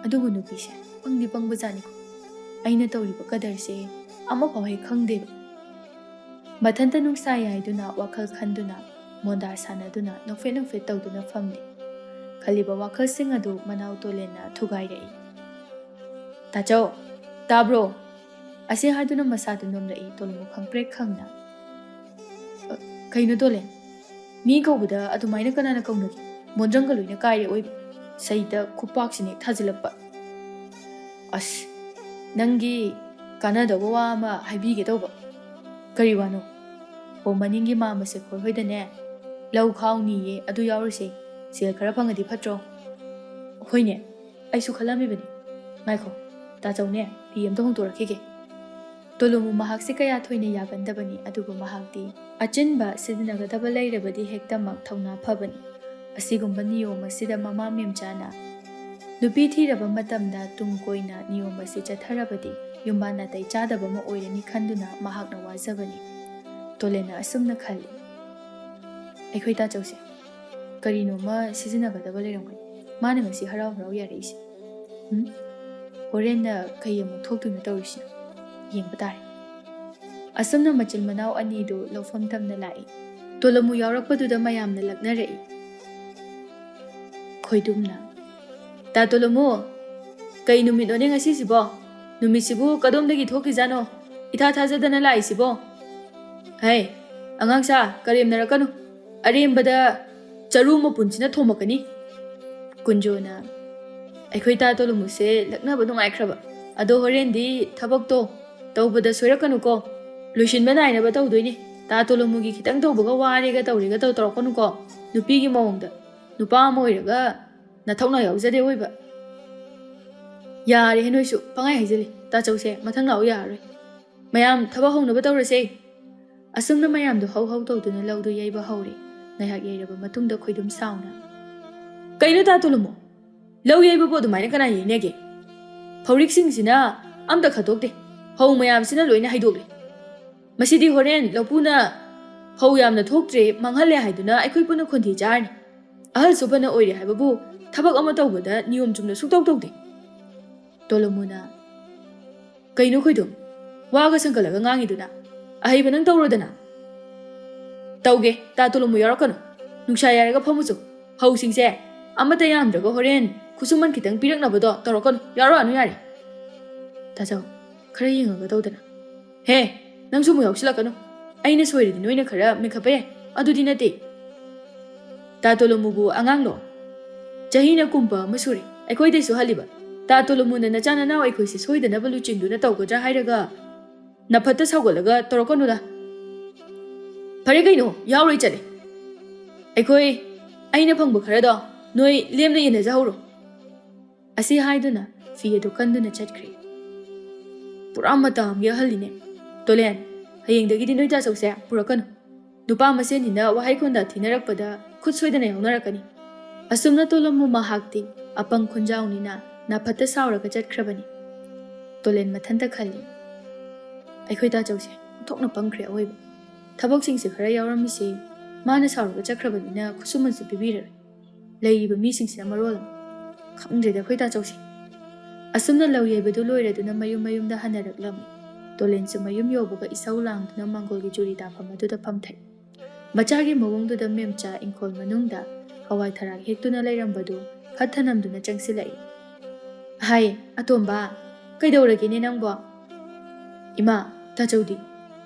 ꯑꯗꯨꯕꯨ ꯅꯨꯄꯤꯁꯦ ꯄꯪꯗꯤ ꯄꯪꯕꯖꯥꯠꯅꯤꯀꯣ, ꯑꯩꯅ ꯇꯧꯔꯤꯕ ꯀꯗꯔꯁꯦ ꯑꯃꯐꯥꯎ ꯍꯦꯛ ꯈꯪꯗꯦꯕ꯫ ꯃꯊꯟꯇ ꯅꯨꯡꯁꯥ ꯌꯥꯏꯗꯨꯅ ꯋꯥꯈꯜ ꯈꯟꯗꯨꯅ ꯃꯣꯟꯗꯥ ꯁꯥꯟꯅꯗꯨꯅ ꯅꯣꯛꯐꯦꯠ ꯇꯧꯗꯨꯅ ꯐꯝꯂꯤ꯫ ꯈꯜꯂꯤꯕ ꯋꯥꯈꯜꯁꯤꯡ ꯑꯗꯨ ꯃꯅꯥꯎ ꯇꯣꯂꯦꯟꯅ ꯊꯨꯒꯥꯏꯔꯛꯏ꯫ ꯇꯥꯆꯧ, ꯇꯥꯕ꯭ꯔꯣ? ꯑꯁꯤ ꯍꯥꯏꯗꯨꯅ ꯃꯁꯥꯗꯨ ꯅꯣꯝꯂꯛꯏ ꯇꯣꯂꯨꯃꯨ ꯈꯪꯄ꯭ꯔꯦꯛ ꯈꯪꯅ꯫ ꯀꯩꯅꯣ ꯇꯣꯂꯦꯟ, ꯃꯤ ꯀꯧꯕꯗ ꯑꯗꯨꯃꯥꯏꯅ ꯀꯅꯥꯅ ꯀꯧꯅꯒꯦ? ꯃꯣꯟꯗ꯭ꯔꯪꯒ ꯂꯣꯏꯅ ꯀꯥꯏꯔꯦ ꯑꯣꯏꯕ, ꯁꯩꯇ ꯈꯨꯄꯥꯛꯁꯤꯅ ꯍꯦꯛ ꯊꯥꯖꯤꯜꯂꯛꯄ꯫ ꯑꯁ, ꯅꯪꯒꯤ ꯀꯥꯟꯅꯗꯕ ꯋꯥ ꯑꯃ ꯍꯥꯏꯕꯤꯒꯦ ꯇꯧꯕ꯫ ꯀꯔꯤ ꯋꯥꯅꯣ? ꯃꯅꯤꯡꯒꯤ ꯃꯥꯝꯃꯁꯦ ꯈꯣꯏꯍꯣꯏꯗꯅꯦ ꯂꯧ ꯈꯥꯎꯅꯤꯌꯦ, ꯑꯗꯨ ꯌꯥꯎꯔꯨꯁꯦ, ꯁꯦꯜ ꯈꯔ ꯐꯪꯉꯗꯤ ꯐꯠꯇ꯭ꯔꯣ? ꯍꯣꯏꯅꯦ, ꯑꯩꯁꯨ ꯈꯜꯂꯝꯃꯤꯕꯅꯤ꯫ ꯉꯥꯏꯈꯣ, ꯇꯥꯆꯧꯅꯦ ꯐꯤ ꯑꯝꯇ ꯍꯣꯡꯗꯣꯔꯛꯈꯤꯒꯦ꯫ ꯇꯣꯂꯨꯃꯨ ꯃꯍꯥꯛꯁꯦ ꯀꯌꯥ ꯊꯣꯏꯅ ꯌꯥꯒꯟꯗꯕꯅꯤ, ꯑꯗꯨꯕꯨ ꯃꯍꯥꯛꯇꯤ ꯑꯆꯤꯟꯕ ꯁꯤꯖꯤꯟꯅꯒꯗꯕ ꯂꯩꯔꯕꯗꯤ ꯍꯦꯛꯇꯃꯛ ꯊꯧꯅꯥ ꯐꯕꯅꯤ꯫ ꯑꯁꯤꯒꯨꯝꯕ ꯅꯤꯌꯣꯝ ꯑꯁꯤꯗ ꯃꯃꯥ ꯃꯦꯝꯆꯥꯅ ꯅꯨꯄꯤ ꯊꯤꯔꯕ ꯃꯇꯝꯗ ꯇꯨꯡ ꯀꯣꯏꯅ ꯅꯤꯌꯣꯝ ꯑꯁꯤ ꯆꯠꯊꯔꯕꯗꯤ ꯌꯨꯝꯕꯥꯟ ꯅꯥꯇꯩ ꯆꯥꯗꯕ ꯑꯃ ꯑꯣꯏꯔꯅꯤ ꯈꯟꯗꯨꯅ ꯃꯍꯥꯛꯅ ꯋꯥꯖꯕꯅꯤ꯫ ꯇꯣꯂꯦꯟꯅ ꯑꯁꯨꯝꯅ ꯈꯜꯂꯤ꯫ ꯑꯩꯈꯣꯏ ꯇꯥꯆꯧꯁꯦ ꯀꯔꯤꯅꯣꯃ ꯁꯤꯖꯤꯟꯅꯒꯗꯕ ꯂꯩꯔꯝꯒꯅꯤ, ꯃꯥꯅ ꯉꯁꯤ ꯍꯔꯥꯎ ꯌꯥꯔꯛꯏꯁꯦ꯫ ꯍꯣꯔꯦꯟꯅ ꯀꯩ ꯑꯃꯨꯛ ꯊꯣꯛꯇꯣꯏꯅꯣ ꯇꯧꯔꯤꯁꯤꯅ, ꯌꯦꯡꯕ ꯇꯥꯔꯦ꯫ ꯑꯁꯨꯝꯅ ꯃꯆꯤꯜ ꯃꯅꯥꯎ ꯑꯅꯤꯗꯨ ꯂꯧꯐꯝ ꯇꯝꯅ ꯂꯥꯛꯏ꯫ ꯇꯣꯂꯨꯃꯨ ꯌꯥꯎꯔꯛꯄꯗꯨꯗ ꯃꯌꯥꯝꯅ ꯂꯛꯅꯔꯛꯏ꯫ ꯈꯣꯏꯗꯨꯝꯅ, ꯇꯥ ꯇꯣꯂꯨꯃꯨ, ꯀꯩ ꯅꯨꯃꯤꯠꯅꯣꯅꯦ ꯉꯁꯤꯁꯤꯕꯣ? ꯅꯨꯃꯤꯠꯁꯤꯕꯨ ꯀꯗꯣꯝꯗꯒꯤ ꯊꯣꯛꯈꯤꯖꯥꯅꯣ? ꯏꯊꯥ ꯊꯥꯖꯗꯅ ꯂꯥꯛꯏꯁꯤꯕꯣ? ꯍꯩ, ꯑꯉꯥꯡꯁꯥ ꯀꯔꯦꯝꯅꯔꯛꯀꯅꯨ, ꯑꯔꯦꯝꯕꯗ ꯆꯔꯨ ꯃꯄꯨꯟꯁꯤꯅ ꯊꯣꯝꯃꯛꯀꯅꯤ꯫ ꯀꯨꯟꯖꯣꯅ, ꯑꯩꯈꯣꯏ ꯇꯥ ꯇꯣꯂꯨꯃꯨꯁꯦ ꯂꯛꯅꯕ ꯅꯨꯡꯉꯥꯏꯈ꯭ꯔꯕ, ꯑꯗꯣ ꯍꯣꯔꯦꯟꯗꯤ ꯊꯕꯛꯇꯣ ꯇꯧꯕꯗ ꯁꯣꯏꯔꯛꯀꯅꯨꯀꯣ, ꯂꯣꯏꯁꯤꯟꯕ ꯅꯥꯏꯅꯕ ꯇꯧꯗꯣꯏꯅꯤ꯫ ꯇꯥ ꯇꯣꯂꯨꯃꯨꯒꯤ ꯈꯤꯇꯪ ꯇꯧꯕꯒ ꯋꯥꯔꯦꯒ ꯇꯧꯔꯦꯒ ꯇꯧꯔꯛꯀꯅꯨꯀꯣ, ꯅꯨꯄꯤꯒꯤ ꯃꯑꯣꯡꯗ, ꯅꯨꯄꯥ ꯑꯃ ꯑꯣꯏꯔꯒ ꯅꯊꯧꯅꯥ ꯌꯥꯎꯖꯗꯦ ꯑꯣꯏꯕ꯫ ꯌꯥꯔꯦꯍꯦ ꯅꯣꯏꯁꯨ ꯄꯪꯍꯥꯏ ꯍꯥꯏꯖꯤꯜꯂꯤ꯫ ꯇꯥꯆꯧꯁꯦ ꯃꯊꯪ ꯂꯥꯛꯎ ꯌꯥꯔꯔꯣꯏ, ꯃꯌꯥꯝ ꯊꯕꯛ ꯍꯧꯅꯕ ꯇꯧꯔꯁꯦ꯫ ꯑꯁꯨꯝꯅ ꯃꯌꯥꯝꯗꯨ ꯍꯧ ꯇꯧꯗꯨꯅ ꯂꯧꯗꯨ ꯌꯩꯕ ꯍꯧꯔꯦ꯫ ꯉꯥꯏꯍꯥꯛ ꯌꯩꯔꯕ ꯃꯇꯨꯡꯗ ꯈꯣꯏꯗꯨꯝ ꯁꯥꯎꯅ, ꯀꯩꯅꯣ ꯇꯥ ꯇꯣꯂꯨꯃꯨ, ꯂꯧ ꯌꯩꯕꯕꯨ ꯑꯗꯨꯃꯥꯏꯅ ꯀꯅꯥ ꯌꯩꯅꯒꯦ? ꯐꯧꯔꯤꯛꯁꯤꯡꯁꯤꯅ ꯑꯝꯇ ꯈꯠꯇꯣꯛꯇꯦ, ꯐꯧ ꯃꯌꯥꯝꯁꯤꯅ ꯂꯣꯏꯅ ꯍꯩꯗꯣꯛꯂꯦ꯫ ꯃꯁꯤꯗꯤ ꯍꯣꯔꯦꯟ ꯂꯧꯄꯨꯅ ꯐꯧ ꯌꯥꯝꯅ ꯊꯣꯛꯇ꯭ꯔꯦ ꯃꯥꯡꯍꯜꯂꯦ ꯍꯥꯏꯗꯨꯅ ꯑꯩꯈꯣꯏ ꯄꯨꯟꯅ ꯈꯣꯟꯊꯤ ꯆꯥꯔꯅꯤ꯫ ꯑꯍꯜꯁꯨ ꯐꯅ ꯑꯣꯏꯔꯦ ꯍꯥꯏꯕꯕꯨ ꯊꯕꯛ ꯑꯃ ꯇꯧꯕꯗ ꯅꯤꯌꯣꯝ ꯆꯨꯝꯅ ꯁꯨꯛꯇꯧ ꯇꯧꯗꯦ꯫ ꯇꯣꯂꯨꯃꯨꯅ, ꯀꯩꯅꯣ ꯈꯣꯏꯗꯨꯝ, ꯋꯥꯒ ꯁꯪꯒꯠꯂꯒ ꯉꯥꯡꯉꯤꯗꯨꯅ? ꯑꯍꯩꯕ ꯅꯪ ꯇꯧꯔꯣꯗꯅ꯫ ꯇꯧꯒꯦ, ꯇꯥ ꯇꯣꯂꯨꯃꯨ ꯌꯥꯎꯔꯛꯀꯅꯨ, ꯅꯨꯡꯁꯥ ꯌꯥꯏꯔꯒ ꯐꯝꯃꯨꯆꯣ꯫ ꯐꯧꯁꯤꯡꯁꯦ ꯑꯃꯠꯇ ꯌꯥꯝꯗ꯭ꯔꯒ ꯍꯣꯔꯦꯟ ꯈꯨꯠꯁꯨꯃꯟ ꯈꯤꯇꯪ ꯄꯤꯔꯛꯅꯕꯗꯣ ꯇꯧꯔꯛꯀꯅꯨ, ꯌꯥꯎꯔꯛꯑꯅꯨ ꯌꯥꯔꯦ꯫ ꯇꯥꯆꯧ, ꯈꯔ ꯌꯦꯡꯉꯒ ꯇꯧꯗꯅ꯫ ꯍꯦ, ꯅꯪꯁꯨ ꯑꯃꯨꯛ ꯌꯥꯎꯁꯤꯜꯂꯛꯀꯅꯨ, ꯑꯩꯅ ꯁꯣꯏꯔꯗꯤ ꯅꯣꯏꯅ ꯈꯔ ꯃꯦꯟꯈꯠꯄ ꯌꯥꯏ, ꯑꯗꯨꯗꯤ ꯅꯠꯇꯦ꯫ ꯇꯥ ꯇꯣꯂꯨꯃꯨꯕꯨ ꯑꯉꯥꯡꯂꯣ? ꯆꯍꯤꯅ 20 ꯑꯃ ꯁꯨꯔꯦ, ꯑꯩꯈꯣꯏꯗꯩꯁꯨ ꯍꯜꯂꯤꯕ꯫ ꯇꯥ ꯇꯣꯂꯨꯃꯨꯅ ꯅꯆꯥ ꯅꯅꯥꯎ ꯑꯩꯈꯣꯏꯁꯦ ꯁꯣꯏꯗꯅꯕ ꯂꯨꯆꯤꯡꯗꯨꯅ ꯇꯧꯒꯗ꯭ꯔꯥ ꯍꯥꯏꯔꯒ ꯅꯐꯠꯇ ꯁꯥꯎꯒꯠꯂꯒ ꯇꯧꯔꯛꯀꯅꯨꯗ꯫ ꯐꯔꯦ ꯀꯩꯅꯣ, ꯌꯥꯎꯔꯣꯏ ꯆꯠꯂꯦ꯫ ꯑꯩꯅ ꯐꯪꯕ ꯈꯔꯗꯣ ꯅꯣꯏ ꯂꯦꯝꯅ ꯌꯦꯟꯅꯖꯍꯧꯔꯣ꯫ ꯑꯁꯤ ꯍꯥꯏꯗꯨꯅ ꯐꯤ ꯑꯗꯨ ꯀꯟꯗꯨꯅ ꯆꯠꯈ꯭ꯔꯦ꯫ ꯄꯨꯔꯥ ꯃꯇꯥ ꯑꯃ ꯌꯥꯍꯜꯂꯤꯅꯦ꯫ ꯇꯣꯂꯦꯟ, ꯍꯌꯦꯡꯗꯒꯤꯗꯤ ꯅꯣꯏ ꯇꯥꯆꯧꯁꯦ ꯄꯨꯔꯛꯀꯅꯨ, ꯅꯨꯄꯥ ꯃꯁꯦꯟꯅꯤꯅ ꯋꯥꯍꯩ ꯈꯣꯟꯗꯥ ꯊꯤꯅꯔꯛꯄꯗ ꯈꯨꯠ ꯁꯣꯏꯗꯅ ꯌꯥꯎꯅꯔꯛꯀꯅꯤ꯫ ꯑꯁꯨꯝꯅ ꯇꯣꯂꯨꯃꯨ ꯃꯍꯥꯛꯇꯤ ꯑꯄꯪ ꯈꯨꯟꯖꯥꯎꯅꯤꯅ ꯅꯥꯐꯠꯇ ꯁꯥꯎꯔꯒ ꯆꯠꯈ꯭ꯔꯕꯅꯤ꯫ ꯇꯣꯂꯦꯟ ꯃꯊꯟꯇ ꯈꯜꯂꯤ, ꯑꯩꯈꯣꯏ ꯇꯥꯆꯧꯁꯦ ꯑꯣꯟꯊꯣꯛꯅ ꯄꯪꯈ꯭ꯔꯦ ꯑꯑꯣꯏꯕ, ꯊꯕꯛꯁꯤꯡꯁꯦ ꯈꯔ ꯌꯥꯎꯔꯝꯃꯤꯁꯦ ꯃꯥꯅ ꯁꯥꯎꯔꯒ ꯆꯠꯈ꯭ꯔꯕꯅꯤꯅ ꯈꯨꯠꯁꯨꯃꯟꯁꯨ ꯄꯤꯕꯤꯔꯔꯣꯏ, ꯂꯩꯔꯤꯕ ꯃꯤꯁꯤꯡꯁꯤꯅ ꯃꯔꯣꯜ ꯑꯃ, ꯈꯪꯗ꯭ꯔꯦꯗ ꯑꯩꯈꯣꯏ ꯇꯥꯆꯧꯁꯦ꯫ ꯑꯁꯨꯝꯅ ꯂꯧ ꯌꯩꯕꯗꯨ ꯂꯣꯏꯔꯗꯨꯅ ꯃꯌꯨꯝꯗ ꯍꯟꯅꯔꯛꯂꯝꯃꯤ꯫ ꯇꯣꯂꯦꯟꯁꯨ ꯃꯌꯨꯝ ꯌꯧꯕꯒ ꯏꯁꯧ ꯂꯥꯡꯗꯨꯅ ꯃꯪꯒꯣꯜꯒꯤ ꯆꯨꯔꯤ ꯇꯥꯐꯝ ꯑꯗꯨꯗ ꯐꯝꯊꯩ꯫ ꯃꯆꯥꯒꯤ ꯃꯑꯣꯡꯗꯨꯗ ꯃꯦꯝꯆꯥ ꯏꯪꯈꯣꯜ ꯃꯅꯨꯡꯗ ꯍꯋꯥꯏ ꯊꯔꯥꯛ ꯍꯦꯛꯇꯨꯅ ꯂꯩꯔꯝꯕꯗꯨ ꯐꯠ ꯊꯅꯝꯗꯨꯅ ꯆꯪꯁꯤꯜꯂꯛꯏ꯫ ꯍꯥꯏ ꯑꯇꯣꯝꯕ, ꯀꯩꯗꯧꯔꯒꯦꯅꯦ ꯅꯪꯕꯣ? ꯏꯃꯥ, ꯇꯥꯆꯧꯗꯤ?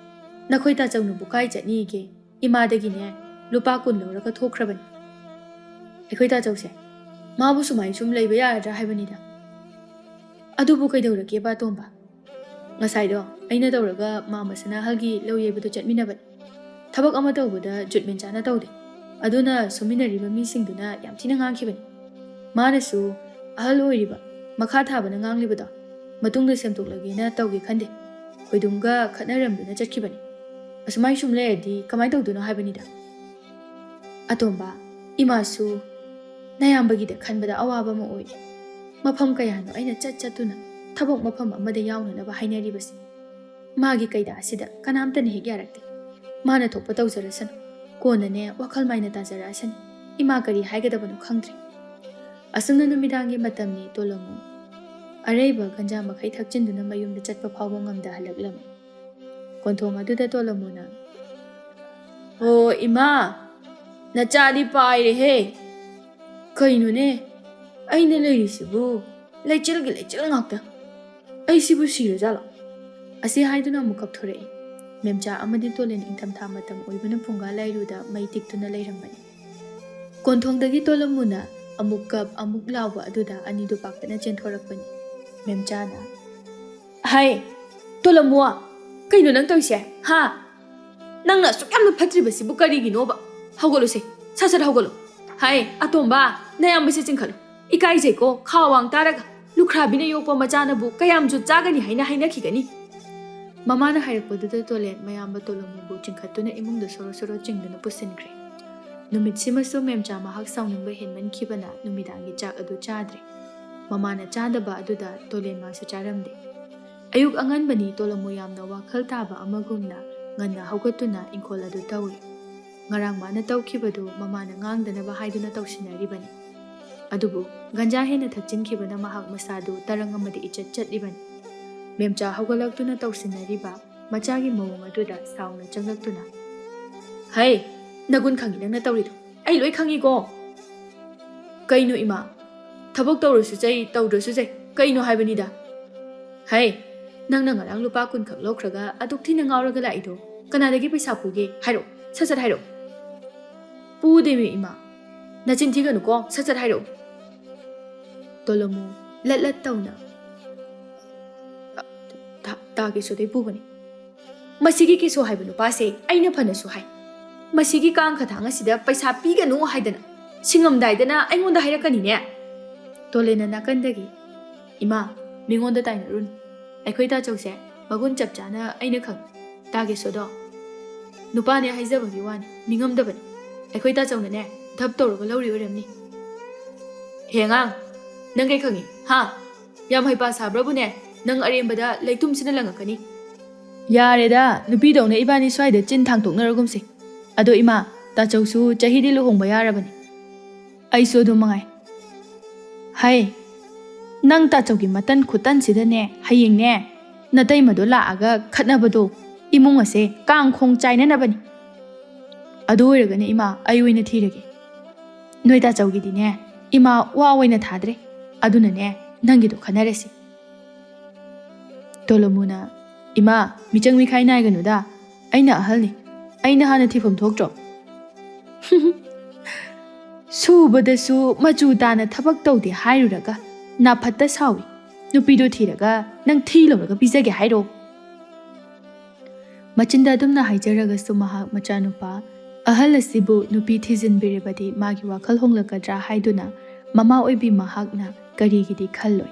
ꯅꯈꯣꯏ ꯇꯥꯆꯧꯅꯕꯨ ꯀꯥꯏ ꯆꯠꯅꯤꯒꯦ? ꯏꯃꯥꯗꯒꯤꯅꯦ ꯂꯨꯄꯥ 10 ꯂꯧꯔꯒ ꯊꯣꯛꯈ꯭ꯔꯕꯅꯤ꯫ ꯑꯩꯈꯣꯏ ꯇꯥꯆꯧꯁꯦ ꯃꯥꯕꯨ ꯁꯨꯃꯥꯏꯅ ꯁꯨꯝ ꯂꯩꯕ ꯌꯥꯔꯗ꯭ꯔꯥ ꯍꯥꯏꯕꯅꯤꯗ꯫ ꯑꯗꯨꯕꯨ ꯀꯩꯗꯧꯔꯒꯦꯕ ꯑꯇꯣꯝꯕ? ꯉꯁꯥꯏꯗꯣ ꯑꯩꯅ ꯇꯧꯔꯒ ꯃꯥꯝꯃ ꯁꯅꯥꯍꯜꯒꯤ ꯂꯧ ꯌꯩꯕꯗꯣ ꯆꯠꯃꯤꯟꯅꯕꯅꯤ꯫ ꯊꯕꯛ ꯑꯃ ꯇꯧꯕꯗ ꯖꯨꯠ ꯃꯦꯟ ꯆꯥꯅ ꯇꯧꯗꯦ, ꯑꯗꯨꯅ ꯁꯨꯃꯤꯟꯅꯔꯤꯕ ꯃꯤꯁꯤꯡꯗꯨꯅ ꯌꯥꯝ ꯊꯤꯅ ꯉꯥꯡꯈꯤꯕꯅꯤ꯫ ꯃꯥꯅꯁꯨ ꯑꯍꯜ ꯑꯣꯏꯔꯤꯕ ꯃꯈꯥ ꯊꯥꯕꯅ ꯉꯥꯡꯂꯤꯕꯗꯣ ꯃꯇꯨꯡꯗ ꯁꯦꯝꯗꯣꯛꯂꯒꯦꯅ ꯇꯧꯒꯦ ꯈꯟꯗꯦ ꯈꯣꯏꯗꯨꯝꯒ ꯈꯠꯅꯔꯝꯗꯨꯅ ꯆꯠꯈꯤꯕꯅꯤ ꯑꯁꯨꯃꯥꯏ ꯁꯨꯝ ꯂꯩꯔꯗꯤ ꯀꯃꯥꯏ ꯇꯧꯗꯣꯏꯅꯣ ꯍꯥꯏꯕꯅꯤꯗ ꯑꯇꯣꯝꯕ ꯏꯃꯥꯁꯨ ꯅꯌꯥꯝꯕꯒꯤꯗ ꯈꯟꯕꯗ ꯑꯋꯥꯕ ꯑꯃ ꯑꯣꯏꯔꯦ ꯃꯐꯝ ꯀꯌꯥꯅꯣ ꯑꯩꯅ ꯆꯠꯇꯨꯅ ꯊꯕꯛ ꯃꯐꯝ ꯑꯃꯗ ꯌꯥꯎꯅꯅꯕ ꯍꯥꯏꯅꯔꯤꯕꯁꯤ ꯃꯥꯒꯤ ꯀꯩꯗ ꯑꯁꯤꯗ ꯀꯅꯥꯝꯇꯅ ꯍꯦꯛ ꯌꯥꯔꯛꯇꯦ ꯃꯥꯅ ꯊꯣꯛꯄ ꯇꯧꯖꯔꯁꯅꯨ ꯀꯣꯟꯅꯅꯦ ꯋꯥꯈꯜ ꯃꯥꯏꯅ ꯇꯥꯖꯔꯛꯑꯁꯅꯤ ꯏꯃꯥ ꯀꯔꯤ ꯍꯥꯏꯒꯗꯕꯅꯣ ꯈꯪꯗ꯭ꯔꯤ ꯑꯁꯨꯝꯅ ꯅꯨꯃꯤꯗꯥꯡꯒꯤ ꯃꯇꯝꯅꯤ ꯇꯣꯂꯣꯃꯨ ꯑꯔꯩꯕ ꯒꯟꯖꯥ ꯃꯈꯩ ꯊꯛꯆꯤꯟꯗꯨꯅ ꯃꯌꯨꯝꯗ ꯆꯠꯄ ꯐꯥꯎꯕ ꯉꯝꯗ ꯍꯜꯂꯛꯂꯝꯃꯤ ꯀꯣꯟꯊꯣꯡ ꯑꯗꯨꯗ ꯇꯣꯂꯣꯃꯨꯅ "ꯑꯣ ꯏꯃꯥ ꯅꯆꯥꯗꯤ ꯄꯥꯏꯔꯦꯍꯦ ꯀꯩꯅꯣꯅꯦ ꯑꯩꯅ ꯂꯩꯔꯤꯁꯤꯕꯨ ꯂꯩꯆꯤꯜꯒꯤ ꯂꯩꯆꯤꯜ ꯉꯥꯛꯇ ꯑꯩꯁꯤꯕꯨ ꯁꯤꯔꯖꯥꯠꯂꯣ ꯑꯁꯤ ꯍꯥꯏꯗꯨꯅ ꯑꯃꯨꯛ ꯀꯞꯊꯣꯔꯛꯏ ꯃꯦꯝꯆꯥ ꯑꯃꯗꯤ ꯇꯣꯂꯦꯟ ꯏꯪꯊꯝꯊꯥ ꯃꯇꯝ ꯑꯣꯏꯕꯅ ꯐꯨꯡꯒꯥ ꯂꯥꯏꯔꯨꯗ ꯃꯩ ꯇꯤꯛꯇꯨꯅ ꯂꯩꯔꯝꯕꯅꯤ ꯀꯣꯟꯊꯣꯡꯗꯒꯤ ꯇꯣꯂꯣꯃꯨꯅ ꯑꯃꯨꯛ ꯀꯞ ꯑꯃꯨꯛ ꯂꯥꯎꯕ ꯑꯗꯨꯗ ꯑꯅꯤꯗꯨ ꯄꯥꯛꯇꯅ ꯆꯦꯟꯊꯣꯔꯛꯄꯅꯤ ꯃꯦꯝꯆꯥꯅ "ꯍꯥꯏ ꯇꯣꯂꯣꯃꯨ ꯀꯩꯅꯣ ꯅꯪ ꯇꯧꯏꯁꯦ ꯍꯥ ꯅꯪꯅ ꯑꯁꯨꯛ ꯌꯥꯝꯅ ꯐꯠꯇ꯭ꯔꯤꯕꯁꯤꯕꯨ ꯀꯔꯤꯒꯤꯅꯣꯕ ꯍꯧꯒꯠꯂꯨꯁꯦ ꯁꯠ ꯁꯠ ꯍꯧꯒꯠꯂꯨ ꯍꯥꯏ ꯑꯇꯣꯝꯕ ꯅꯌꯥꯝꯕꯁꯦ ꯆꯤꯡꯈꯠꯂꯨ ꯏꯀꯥꯏꯖꯩꯀꯣ ꯈꯥꯋꯥꯡ ꯇꯥꯔꯒ ꯂꯨꯈ꯭ꯔꯥꯕꯤꯅ ꯌꯣꯛꯄ ꯃꯆꯥꯅꯕꯨ ꯀꯌꯥꯝ ꯖꯨꯠ ꯆꯥꯒꯅꯤ ꯍꯥꯏꯅ ꯍꯥꯏꯅꯈꯤꯒꯅꯤ ꯃꯃꯥꯅ ꯍꯥꯏꯔꯛꯄꯗꯨꯗ ꯇꯣꯂꯦꯟ ꯃꯌꯥꯝꯕ ꯇꯣꯂꯣꯃꯨꯕꯨ ꯆꯤꯡꯈꯠꯇꯨꯅ ꯏꯃꯨꯡꯗ ꯁꯣꯔꯣ ꯁꯣꯔꯣ ꯆꯤꯡꯗꯨꯅ ꯄꯨꯁꯤꯟꯈ꯭ꯔꯦ ꯅꯨꯃꯤꯠꯁꯤꯃꯁꯨ ꯃꯦꯝꯆꯥ ꯃꯍꯥꯛ ꯁꯥꯎꯅꯤꯡꯕ ꯍꯦꯟꯃꯟꯈꯤꯕꯅ ꯅꯨꯃꯤꯗꯥꯡꯒꯤ ꯆꯥꯛ ꯑꯗꯨ ꯆꯥꯗ꯭ꯔꯦ ꯃꯃꯥꯅ ꯆꯥꯗꯕ ꯑꯗꯨꯗ ꯇꯣꯂꯦꯟ ꯃꯥꯁꯨ ꯆꯥꯔꯝꯗꯦ ꯑꯌꯨꯛ ꯑꯉꯟꯕꯅꯤ ꯇꯣꯂꯣꯃꯨ ꯌꯥꯝꯅ ꯋꯥꯈꯜ ꯇꯥꯕ ꯑꯃꯒꯨꯝꯅ ꯉꯟꯅ ꯍꯧꯒꯠꯇꯨꯅ ꯏꯪꯈꯣꯜ ꯑꯗꯨ ꯇꯧꯔꯤ ꯉꯔꯥꯡ ꯃꯥꯅ ꯇꯧꯈꯤꯕꯗꯨ ꯃꯃꯥꯅ ꯉꯥꯡꯗꯅꯕ ꯍꯥꯏꯗꯨꯅ ꯇꯧꯁꯤꯟꯅꯔꯤꯕꯅꯤ ꯑꯗꯨꯕꯨ ꯒꯟꯖꯥ ꯍꯦꯟꯅ ꯊꯛꯆꯤꯟꯈꯤꯕꯅ ꯃꯍꯥꯛ ꯃꯁꯥꯗꯨ ꯇꯔꯪ ꯑꯃꯗꯤ ꯏꯆꯠ ꯆꯠꯂꯤꯕꯅꯤ ꯃꯦꯝꯆꯥ ꯍꯧꯒꯠꯂꯛꯇꯨꯅ ꯇꯧꯁꯤꯟꯅꯔꯤꯕ ꯃꯆꯥꯒꯤ ꯃꯑꯣꯡ ꯑꯗꯨꯗ ꯁꯥꯎꯅ ꯆꯪꯂꯛꯇꯨꯅ "ꯍꯩ ꯅꯒꯨꯟ ꯈꯪꯉꯤ ꯅꯪꯅ ꯇꯧꯔꯤꯗꯣ ꯑꯩ ꯂꯣꯏ ꯈꯪꯉꯤꯀꯣ ꯀꯩꯅꯣ ꯏꯃꯥ ꯊꯕꯛ ꯇꯧꯔꯁꯨ ꯆꯩ ꯇꯧꯗ꯭ꯔꯁꯨ ꯆꯩ ꯀꯩꯅꯣ ꯍꯥꯏꯕꯅꯤꯗ ꯍꯩ ꯅꯪꯅ ꯉꯔꯥꯡ ꯂꯨꯄꯥ 10 ꯈꯛ ꯂꯧꯈ꯭ꯔꯒ ꯑꯗꯨꯛ ꯊꯤꯅ ꯉꯥꯎꯔꯒ ꯂꯥꯛꯏꯗꯣ ꯀꯅꯥꯗꯒꯤ ꯄꯩꯁꯥ ꯄꯨꯒꯦ ꯍꯥꯏꯔꯛꯑꯣ ꯁꯠ ꯁꯠ ꯍꯥꯏꯔꯛꯑꯣ ꯄꯨꯗꯦꯃꯤ ꯏꯃꯥ ꯅꯆꯤꯟ ꯊꯤꯒꯅꯨꯀꯣ ꯁꯠ ꯁꯠ ꯍꯥꯏꯔꯛꯑꯣ ꯇꯣꯂꯣꯃꯨ ꯂꯠ ꯂꯠ ꯇꯧꯅ ꯇꯥ ꯀꯦꯁꯣꯗꯩ ꯄꯨꯕꯅꯤ ꯃꯁꯤꯒꯤ ꯀꯦꯁꯣ ꯍꯥꯏꯕ ꯅꯨꯄꯥꯁꯦ ꯑꯩꯅ ꯐꯅꯁꯨ ꯍꯥꯏ ꯃꯁꯤꯒꯤ ꯀꯥꯡ ꯈꯊꯥꯡ ꯑꯁꯤꯗ ꯄꯩꯁꯥ ꯄꯤꯒꯅꯨ ꯍꯥꯏꯗꯅ ꯁꯤꯡꯉꯝꯗꯥꯏꯗꯅ ꯑꯩꯉꯣꯟꯗ ꯍꯥꯏꯔꯛꯀꯅꯤꯅꯦ ꯇꯣꯂꯦꯟꯅ ꯅꯥꯀꯟꯗꯒꯤ "ꯏꯃꯥ ꯃꯤꯉꯣꯟꯗ ꯇꯥꯏꯅꯔꯨꯅꯨ ꯑꯩꯈꯣꯏ ꯇꯥꯆꯧꯁꯦ ꯃꯒꯨꯟ ꯆꯞ ꯆꯥꯅ ꯑꯩꯅ ꯈꯪꯉꯤ ꯇꯥꯒꯦꯁꯣꯗꯣ ꯅꯨꯄꯥꯅꯦ ꯍꯥꯏꯖꯕꯒꯤ ꯋꯥꯅꯤ ꯅꯤꯡꯉꯝꯗꯕꯅꯤ ꯑꯩꯈꯣꯏ ꯇꯥꯆꯧꯅꯅꯦ ꯙꯞ ꯇꯧꯔꯒ ꯂꯧꯔꯤ ꯑꯣꯏꯔꯝꯅꯤ ꯍꯦ ꯑꯉꯥꯡ ꯅꯪ ꯀꯩ ꯈꯪꯉꯤ ꯍꯥ ꯌꯥꯝ ꯍꯩꯄꯥ ꯁꯥꯕ꯭ꯔꯕꯨꯅꯦ ꯅꯪ ꯑꯔꯦꯝꯕꯗ ꯂꯩꯇꯨꯝꯁꯤꯅ ꯂꯪꯉꯛꯀꯅꯤ ꯌꯥꯔꯦꯗ ꯅꯨꯄꯤꯗꯧꯅ ꯏꯕꯥꯅꯤ ꯁ꯭ꯋꯥꯏꯗ ꯆꯤꯟ ꯊꯥꯡꯇꯣꯛꯅꯔꯒꯨꯝꯁꯦ ꯑꯗꯣ ꯏꯃꯥ ꯇꯥꯆꯧꯁꯨ ꯆꯍꯤꯗꯤ ꯂꯨꯍꯣꯡꯕ ꯌꯥꯔꯕꯅꯤ ꯑꯩꯁꯨ ꯑꯗꯨꯝ ꯃꯉꯥꯏ ꯍꯩ ꯅꯪ ꯇꯥꯆꯧꯒꯤ ꯃꯇꯟ ꯈꯨꯇꯟꯁꯤꯗꯅꯦ ꯍꯌꯦꯡꯅꯦ ꯅꯇꯩꯃꯗꯣ ꯂꯥꯛꯑꯒ ꯈꯠꯅꯕꯗꯣ ꯏꯃꯨꯡ ꯑꯁꯦ ꯀꯥꯡꯈꯣꯡ ꯆꯥꯏꯅꯅꯕꯅꯤ ꯑꯗꯨ ꯑꯣꯏꯔꯒꯅꯦ ꯏꯃꯥ ꯑꯩ ꯑꯣꯏꯅ ꯊꯤꯔꯒꯦ ꯅꯣꯏ ꯇꯥꯆꯧꯒꯤꯗꯤꯅꯦ ꯏꯃꯥ ꯋꯥ ꯑꯣꯏꯅ ꯊꯥꯗ꯭ꯔꯦ ꯑꯗꯨꯅꯅꯦ ꯅꯪꯒꯤꯗꯣ ꯈꯟꯅꯔꯁꯤ ꯇꯣꯂꯣꯃꯨꯅ "ꯏꯃꯥ ꯃꯤꯆꯪ ꯃꯤꯈꯥꯏ ꯅꯥꯏꯒꯅꯨꯗ ꯑꯩꯅ ꯑꯍꯜꯅꯤ ꯑꯩꯅ ꯍꯥꯟꯅ ꯊꯤꯐꯝ ꯊꯣꯛꯇ꯭ꯔꯣ ꯁꯨꯕꯗꯁꯨ ꯃꯆꯨ ꯇꯥꯅ ꯊꯕꯛ ꯇꯧꯗꯦ ꯍꯥꯏꯔꯨꯔꯒ ꯅꯥꯐꯠꯇ ꯁꯥꯎꯏ ꯅꯨꯄꯤꯗꯣ ꯊꯤꯔꯒ ꯅꯪ ꯊꯤ ꯂꯧꯔꯒ ꯄꯤꯖꯒꯦ ꯍꯥꯏꯔꯣ ꯃꯆꯤꯟꯗ ꯑꯗꯨꯝꯅ ꯍꯥꯏꯖꯔꯒꯁꯨ ꯃꯍꯥꯛ ꯃꯆꯥꯅꯨꯄꯥ ꯑꯍꯜ ꯑꯁꯤꯕꯨ ꯅꯨꯄꯤ ꯊꯤꯖꯤꯟꯕꯤꯔꯕꯗꯤ ꯃꯥꯒꯤ ꯋꯥꯈꯜ ꯍꯣꯡꯂꯛꯀꯗ꯭ꯔꯥ ꯍꯥꯏꯗꯨꯅ ꯃꯃꯥ ꯑꯣꯏꯕꯤ ꯃꯍꯥꯛꯅ ꯀꯔꯤꯒꯤꯗꯤ ꯈꯜꯂꯣꯏ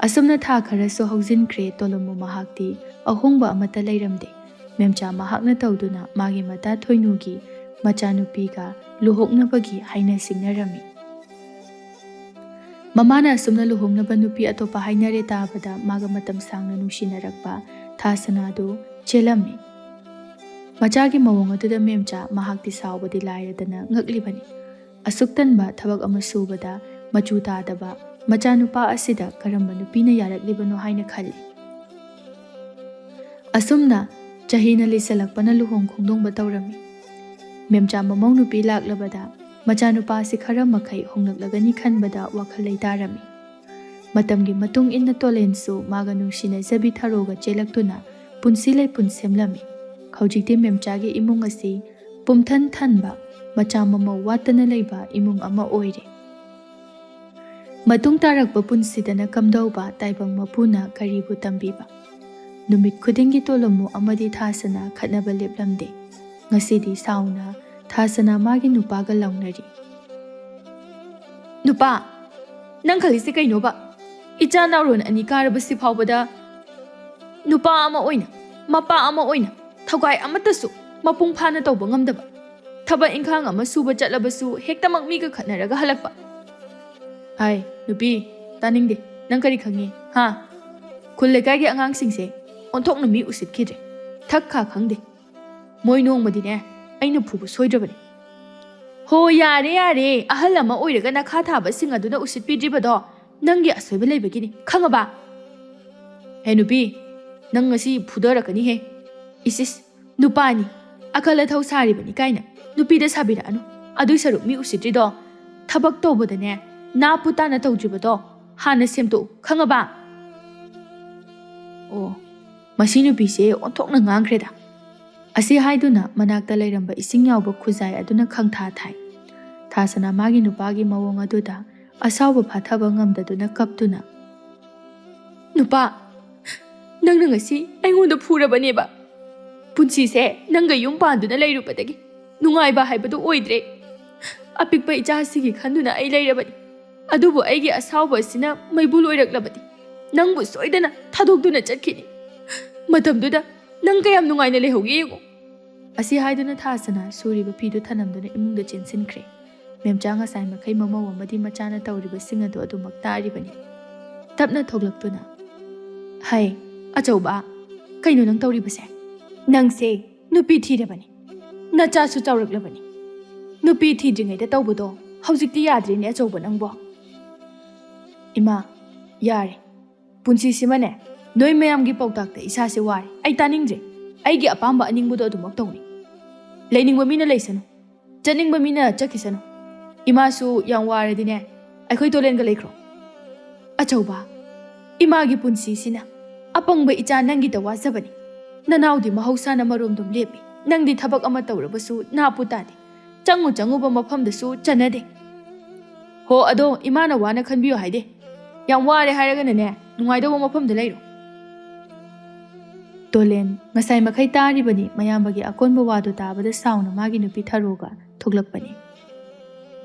ꯑꯁꯨꯝꯅ ꯊꯥ ꯈꯔꯁꯨ ꯍꯧꯖꯤꯟꯈ꯭ꯔꯦ ꯇꯣꯂꯣꯃꯨ ꯃꯍꯥꯛꯇꯤ ꯑꯍꯣꯡꯕ ꯑꯃꯠꯇ ꯂꯩꯔꯝꯗꯦ ꯃꯦꯝꯆꯥ ꯃꯍꯥꯛꯅ ꯇꯧꯗꯨꯅ ꯃꯥꯒꯤ ꯃꯇꯥ ꯊꯣꯏꯅꯨꯒꯤ ꯃꯆꯥꯅꯨꯄꯤꯒ ꯂꯨꯍꯣꯡꯅꯕꯒꯤ ꯍꯥꯏꯅ ꯁꯤꯡꯅꯔꯝꯃꯤ ꯃꯃꯥꯅ ꯑꯁꯨꯝꯅ ꯂꯨꯍꯣꯡꯅꯕ ꯅꯨꯄꯤ ꯑꯇꯣꯞꯄ ꯍꯥꯏꯅꯔꯦ ꯇꯥꯕꯗ ꯃꯥꯒ ꯃꯇꯝ ꯁꯥꯡꯅ ꯅꯨꯡꯁꯤꯅꯔꯛꯄ ꯊꯥꯁꯅꯥꯗꯨ ꯆꯦꯜꯂꯝꯃꯤ ꯃꯆꯥꯒꯤ ꯃꯑꯣꯡ ꯑꯗꯨꯗ ꯃꯦꯝꯆꯥ ꯃꯍꯥꯛꯇꯤ ꯁꯥꯎꯕꯗꯤ ꯂꯥꯏꯔꯗꯅ ꯉꯛꯂꯤꯕꯅꯤ ꯑꯁꯨꯛ ꯇꯟꯕ ꯊꯕꯛ ꯑꯃ ꯁꯨꯕꯗ ꯃꯆꯨ ꯇꯥꯗꯕ ꯃꯆꯥꯅꯨꯄꯥ ꯑꯁꯤꯗ ꯀꯔꯝꯕ ꯅꯨꯄꯤꯅ ꯌꯥꯔꯛꯂꯤꯕꯅꯣ ꯍꯥꯏꯅ ꯈꯜꯂꯤ ꯑꯁꯨꯝꯅ ꯆꯍꯤꯅ ꯂꯤꯁꯜꯂꯛꯄꯅ ꯂꯨꯍꯣꯡ ꯈꯣꯡꯗꯣꯡꯕ ꯇꯧꯔꯝꯃꯤ ꯃꯦꯝꯆꯥ ꯃꯃꯧ ꯅꯨꯄꯤ ꯂꯥꯛꯂꯕꯗ ꯃꯆꯥꯅꯨꯄꯥ ꯑꯁꯤ ꯈꯔ ꯃꯈꯩ ꯍꯣꯡꯂꯛꯂꯒꯅꯤ ꯈꯟꯕꯗ ꯋꯥꯈꯜ ꯂꯩꯇꯥꯔꯝꯃꯤ ꯃꯇꯝꯒꯤ ꯃꯇꯨꯡ ꯏꯟꯅ ꯇꯣꯂꯦꯟꯁꯨ ꯃꯥꯒ ꯅꯨꯡꯁꯤꯅꯖꯕꯤ ꯊꯔꯣꯒ ꯆꯦꯜꯂꯛꯇꯨꯅ ꯄꯨꯟꯁꯤ ꯂꯩꯄꯨꯟ ꯁꯦꯝꯂꯝꯃꯤ ꯍꯧꯖꯤꯛꯇꯤ ꯃꯦꯝꯆꯥꯒꯤ ꯏꯃꯨꯡ ꯑꯁꯤ ꯄꯨꯝꯊꯟ ꯊꯟꯕ ꯃꯆꯥ ꯃꯃꯧ ꯋꯥꯠꯇꯅ ꯂꯩꯕ ꯏꯃꯨꯡ ꯑꯃ ꯑꯣꯏꯔꯦ ꯃꯇꯨꯡ ꯇꯥꯔꯛꯄ ꯄꯨꯟꯁꯤꯗꯅ ꯀꯝꯗꯧꯕ ꯇꯥꯏꯕꯪ ꯃꯄꯨꯅ ꯀꯔꯤꯕꯨ ꯇꯝꯕꯤꯕ ꯅꯨꯃꯤꯠ ꯈꯨꯗꯤꯡꯒꯤ ꯇꯣꯂꯣꯃꯨ ꯑꯃꯗꯤ ꯊꯥꯁꯅꯥ ꯈꯠꯅꯕ ꯂꯦꯞꯂꯝꯗꯦ ꯉꯁꯤꯗꯤ ꯁꯥꯎꯅ ꯊꯥꯁꯅꯥ ꯃꯥꯒꯤ ꯅꯨꯄꯥꯒ ꯂꯥꯎꯅꯔꯤ "ꯅꯨꯄꯥ ꯅꯪ ꯈꯜꯂꯤꯁꯦ ꯀꯩꯅꯣꯕ? ꯏꯆꯥ ꯅꯥꯎꯔꯣꯟ ꯑꯅꯤ ꯀꯥꯔꯕꯁꯤ ꯐꯥꯎꯕꯗ ꯅꯨꯄꯥ ꯑꯃ ꯑꯣꯏꯅ, ꯃꯄꯥ ꯑꯃ ꯑꯣꯏꯅ ꯊꯧꯒꯥꯏ ꯑꯃꯠꯇꯁꯨ ꯃꯄꯨꯡ ꯐꯥꯅ ꯇꯧꯕ ꯉꯝꯗꯕ, ꯊꯕꯛ ꯏꯪꯈꯥꯡ ꯑꯃ ꯁꯨꯕ ꯆꯠꯂꯕꯁꯨ ꯍꯦꯛꯇꯃꯛ ꯃꯤꯒ ꯈꯠꯅꯔꯒ ꯍꯜꯂꯛꯄ. ꯍꯥꯏ ꯅꯨꯄꯤ, ꯇꯥꯅꯤꯡꯗꯦ. ꯅꯪ ꯀꯔꯤ ꯈꯪꯉꯤ ꯍꯥ? ꯈꯨꯜ ꯂꯩꯀꯥꯏꯒꯤ ꯑꯉꯥꯡꯁꯤꯡꯁꯦ ꯑꯣꯟꯊꯣꯛꯅ ꯃꯤ ꯎꯁꯤꯠꯈꯤꯗ꯭ꯔꯦ, ꯊꯛ ꯈꯥ ꯈꯪꯗꯦ. ꯃꯣꯏ ꯅꯣꯡꯃꯗꯤꯅꯦ ꯑꯩꯅ ꯐꯨꯕ ꯁꯣꯏꯗ꯭ꯔꯕꯅꯤ. ꯍꯣ ꯌꯥꯔꯦ ꯌꯥꯔꯦ, ꯑꯍꯜ ꯑꯃ ꯑꯣꯏꯔꯒ ꯅꯈꯥ ꯊꯥꯕꯁꯤꯡ ꯑꯗꯨꯅ ꯎꯁꯤꯠꯄꯤꯗ꯭ꯔꯤꯕꯗꯣ ꯅꯪꯒꯤ ꯑꯁꯣꯏꯕ ꯂꯩꯕꯒꯤꯅꯤ, ꯈꯪꯉꯕ? ꯍꯦ ꯅꯨꯄꯤ, ꯅꯪ ꯉꯁꯤ ꯐꯨꯗꯔꯛꯀꯅꯤꯍꯦ. ꯏꯁꯤꯁ, ꯅꯨꯄꯥꯅꯤ, ꯑꯀꯜ ꯑꯊꯧ ꯁꯥꯔꯤꯕꯅꯤ ꯀꯥꯏꯅ ꯅꯨꯄꯤꯗ ꯁꯥꯕꯤꯔꯛꯑꯅꯨ. ꯑꯗꯨꯏ ꯁꯔꯨꯛ ꯃꯤ ꯎꯁꯤꯠꯇ꯭ꯔꯤꯗꯣ ꯊꯕꯛ ꯇꯧꯕꯗꯅꯦ ꯅꯥꯄꯨ ꯇꯥꯅ ꯇꯧꯗ꯭ꯔꯤꯕꯗꯣ ꯍꯥꯟꯅ ꯁꯦꯝꯗꯣꯛꯎ, ꯈꯪꯉꯕ? ꯑꯣ, ꯃꯁꯤ ꯅꯨꯄꯤꯁꯦ ꯑꯣꯟꯊꯣꯛꯅ ꯉꯥꯡꯈ꯭ꯔꯦꯗ. ꯑꯁꯤ ꯍꯥꯏꯗꯨꯅ ꯃꯅꯥꯛꯇ ꯂꯩꯔꯝꯕ ꯏꯁꯤꯡ ꯌꯥꯎꯕ ꯈꯨꯖꯥꯏ ꯑꯗꯨꯅ ꯈꯪꯊꯥ ꯊꯥꯏ. ꯊꯥꯁꯅꯥ ꯃꯥꯒꯤ ꯅꯨꯄꯥꯒꯤ ꯃꯑꯣꯡ ꯑꯗꯨꯗ ꯑꯁꯥꯎꯕ ꯐꯥꯊꯕ ꯉꯝꯗꯗꯨꯅ ꯀꯞꯇꯨꯅ, ꯅꯨꯄꯥ, ꯅꯪꯅ ꯉꯁꯤ ꯑꯩꯉꯣꯟꯗ ꯐꯨꯔꯕꯅꯦꯕ. ꯄꯨꯟꯁꯤꯁꯦ ꯅꯪꯒ ꯌꯨꯝ ꯄꯥꯟꯗꯨꯅ ꯂꯩꯔꯨꯕꯗꯒꯤ ꯅꯨꯡꯉꯥꯏꯕ ꯍꯥꯏꯕꯗꯨ ꯑꯣꯏꯗ꯭ꯔꯦ. ꯑꯄꯤꯛꯄ ꯏꯆꯥꯁꯤꯒꯤ ꯈꯟꯗꯨꯅ ꯑꯩ ꯂꯩꯔꯕꯅꯤ. ꯑꯗꯨꯕꯨ ꯑꯩꯒꯤ ꯑꯁꯥꯎꯕ ꯑꯁꯤꯅ ꯃꯩꯕꯨꯜ ꯑꯣꯏꯔꯛꯂꯕꯗꯤ ꯅꯪꯕꯨ ꯁꯣꯏꯗꯅ ꯊꯥꯗꯣꯛꯇꯨꯅ ꯆꯠꯈꯤꯅꯤ. ꯃꯇꯝꯗꯨꯗ ꯅꯪ ꯀꯌꯥꯝ ꯅꯨꯡꯉꯥꯏꯅ ꯂꯩꯍꯧꯒꯦ ꯌꯦꯡꯉꯨ. ꯑꯁꯤ ꯍꯥꯏꯗꯨꯅ ꯊꯥꯁꯅꯥ ꯁꯨꯔꯤꯕ ꯐꯤꯗꯨ ꯊꯅꯝꯗꯨꯅ ꯏꯃꯨꯡꯗ ꯆꯦꯟꯁꯤꯟꯈ꯭ꯔꯦ. ꯃꯦꯝꯆꯥ ꯉꯁꯥꯏ ꯃꯈꯩ ꯃꯃꯧ ꯑꯃꯗꯤ ꯃꯆꯥꯅ ꯇꯧꯔꯤꯕꯁꯤꯡ ꯑꯗꯨ ꯑꯗꯨꯃꯛ ꯇꯥꯔꯤꯕꯅꯤ. ꯇꯞꯅ ꯊꯣꯛꯂꯛꯇꯨꯅ, ꯍꯩ ꯑꯆꯧꯕ, ꯀꯩꯅꯣ ꯅꯪ ꯇꯧꯔꯤꯕꯁꯦ? ꯅꯪꯁꯦ ꯅꯨꯄꯤ ꯊꯤꯔꯕꯅꯤ, ꯅꯆꯥꯁꯨ ꯆꯥꯎꯔꯛꯂꯕꯅꯤ. ꯅꯨꯄꯤ ꯊꯤꯗ꯭ꯔꯤꯉꯩꯗ ꯇꯧꯕꯗꯣ ꯍꯧꯖꯤꯛꯇꯤ ꯌꯥꯗ꯭ꯔꯦꯅꯦ ꯑꯆꯧꯕ ꯅꯪꯕꯣ. ꯏꯃꯥ, ꯌꯥꯔꯦ. ꯄꯨꯟꯁꯤꯁꯤꯃꯅꯦ ꯅꯣꯏ ꯃꯌꯥꯝꯒꯤ ꯄꯥꯎꯇꯥꯛꯇ ꯏꯁꯥꯁꯦ ꯋꯥꯔꯦ. ꯑꯩ ꯇꯥꯅꯤꯡꯗ꯭ꯔꯦ. ꯑꯩꯒꯤ ꯑꯄꯥꯝꯕ ꯑꯅꯤꯡꯕꯗꯣ ꯑꯗꯨꯃꯛ ꯇꯧꯅꯤ. ꯂꯩꯅꯤꯡꯕ ꯃꯤꯅ ꯂꯩꯁꯅꯨ, ꯆꯠꯅꯤꯡꯕ ꯃꯤꯅ ꯆꯠꯈꯤꯁꯅꯨ. ꯏꯃꯥꯁꯨ ꯌꯥꯝ ꯋꯥꯔꯗꯤꯅꯦ ꯑꯩꯈꯣই ꯇꯣꯂꯦꯟꯒ ꯂꯩꯈ꯭ꯔꯣ. ꯑꯆꯧꯕ, ꯏꯃꯥꯒꯤ ꯄꯨꯟꯁꯤꯁꯤꯅ ꯑꯄꯪꯕ ꯏꯆꯥ ꯅꯪꯒꯤꯗ ꯋꯥꯖꯕꯅꯤ. ꯅꯅꯥꯎꯗꯤ ꯃꯍꯧꯁꯥꯅ ꯃꯔꯣꯝꯗꯣꯝ ꯂꯦꯞꯄꯤ. ꯅꯪꯗꯤ ꯊꯕꯛ ꯑꯃ ꯇꯧꯔꯕꯁꯨ ꯅꯥꯄꯨ ꯇꯥꯗꯦ. ꯆꯪꯉꯨꯕ ꯃꯐꯝꯗꯁꯨ ꯆꯟꯅꯗꯦ. ꯍꯣ ꯑꯗꯣ ꯏꯃꯥꯅ ꯋꯥꯅ ꯈꯟꯕꯤꯌꯨ ꯍꯥꯏꯗꯦ. ꯌꯥꯝ ꯋꯥꯔꯦ ꯍꯥꯏꯔꯒꯅꯅꯦ ꯅꯨꯡꯉꯥꯏꯗꯧꯕ ꯃꯐꯝꯗ ꯂꯩꯔꯣ. ꯇꯣꯂꯦꯟ ꯉꯁꯥꯏ ꯃꯈꯩ ꯇꯥꯔꯤꯕꯅꯤ ꯃꯌꯥꯝꯕꯒꯤ ꯑꯀꯣꯟꯕ ꯋꯥꯗꯨ ꯇꯥꯕꯗ ꯁꯥꯎꯅ ꯃꯥꯒꯤ ꯅꯨꯄꯤ ꯊꯔꯣꯒ ꯊꯣꯛꯂꯛꯄꯅꯤ.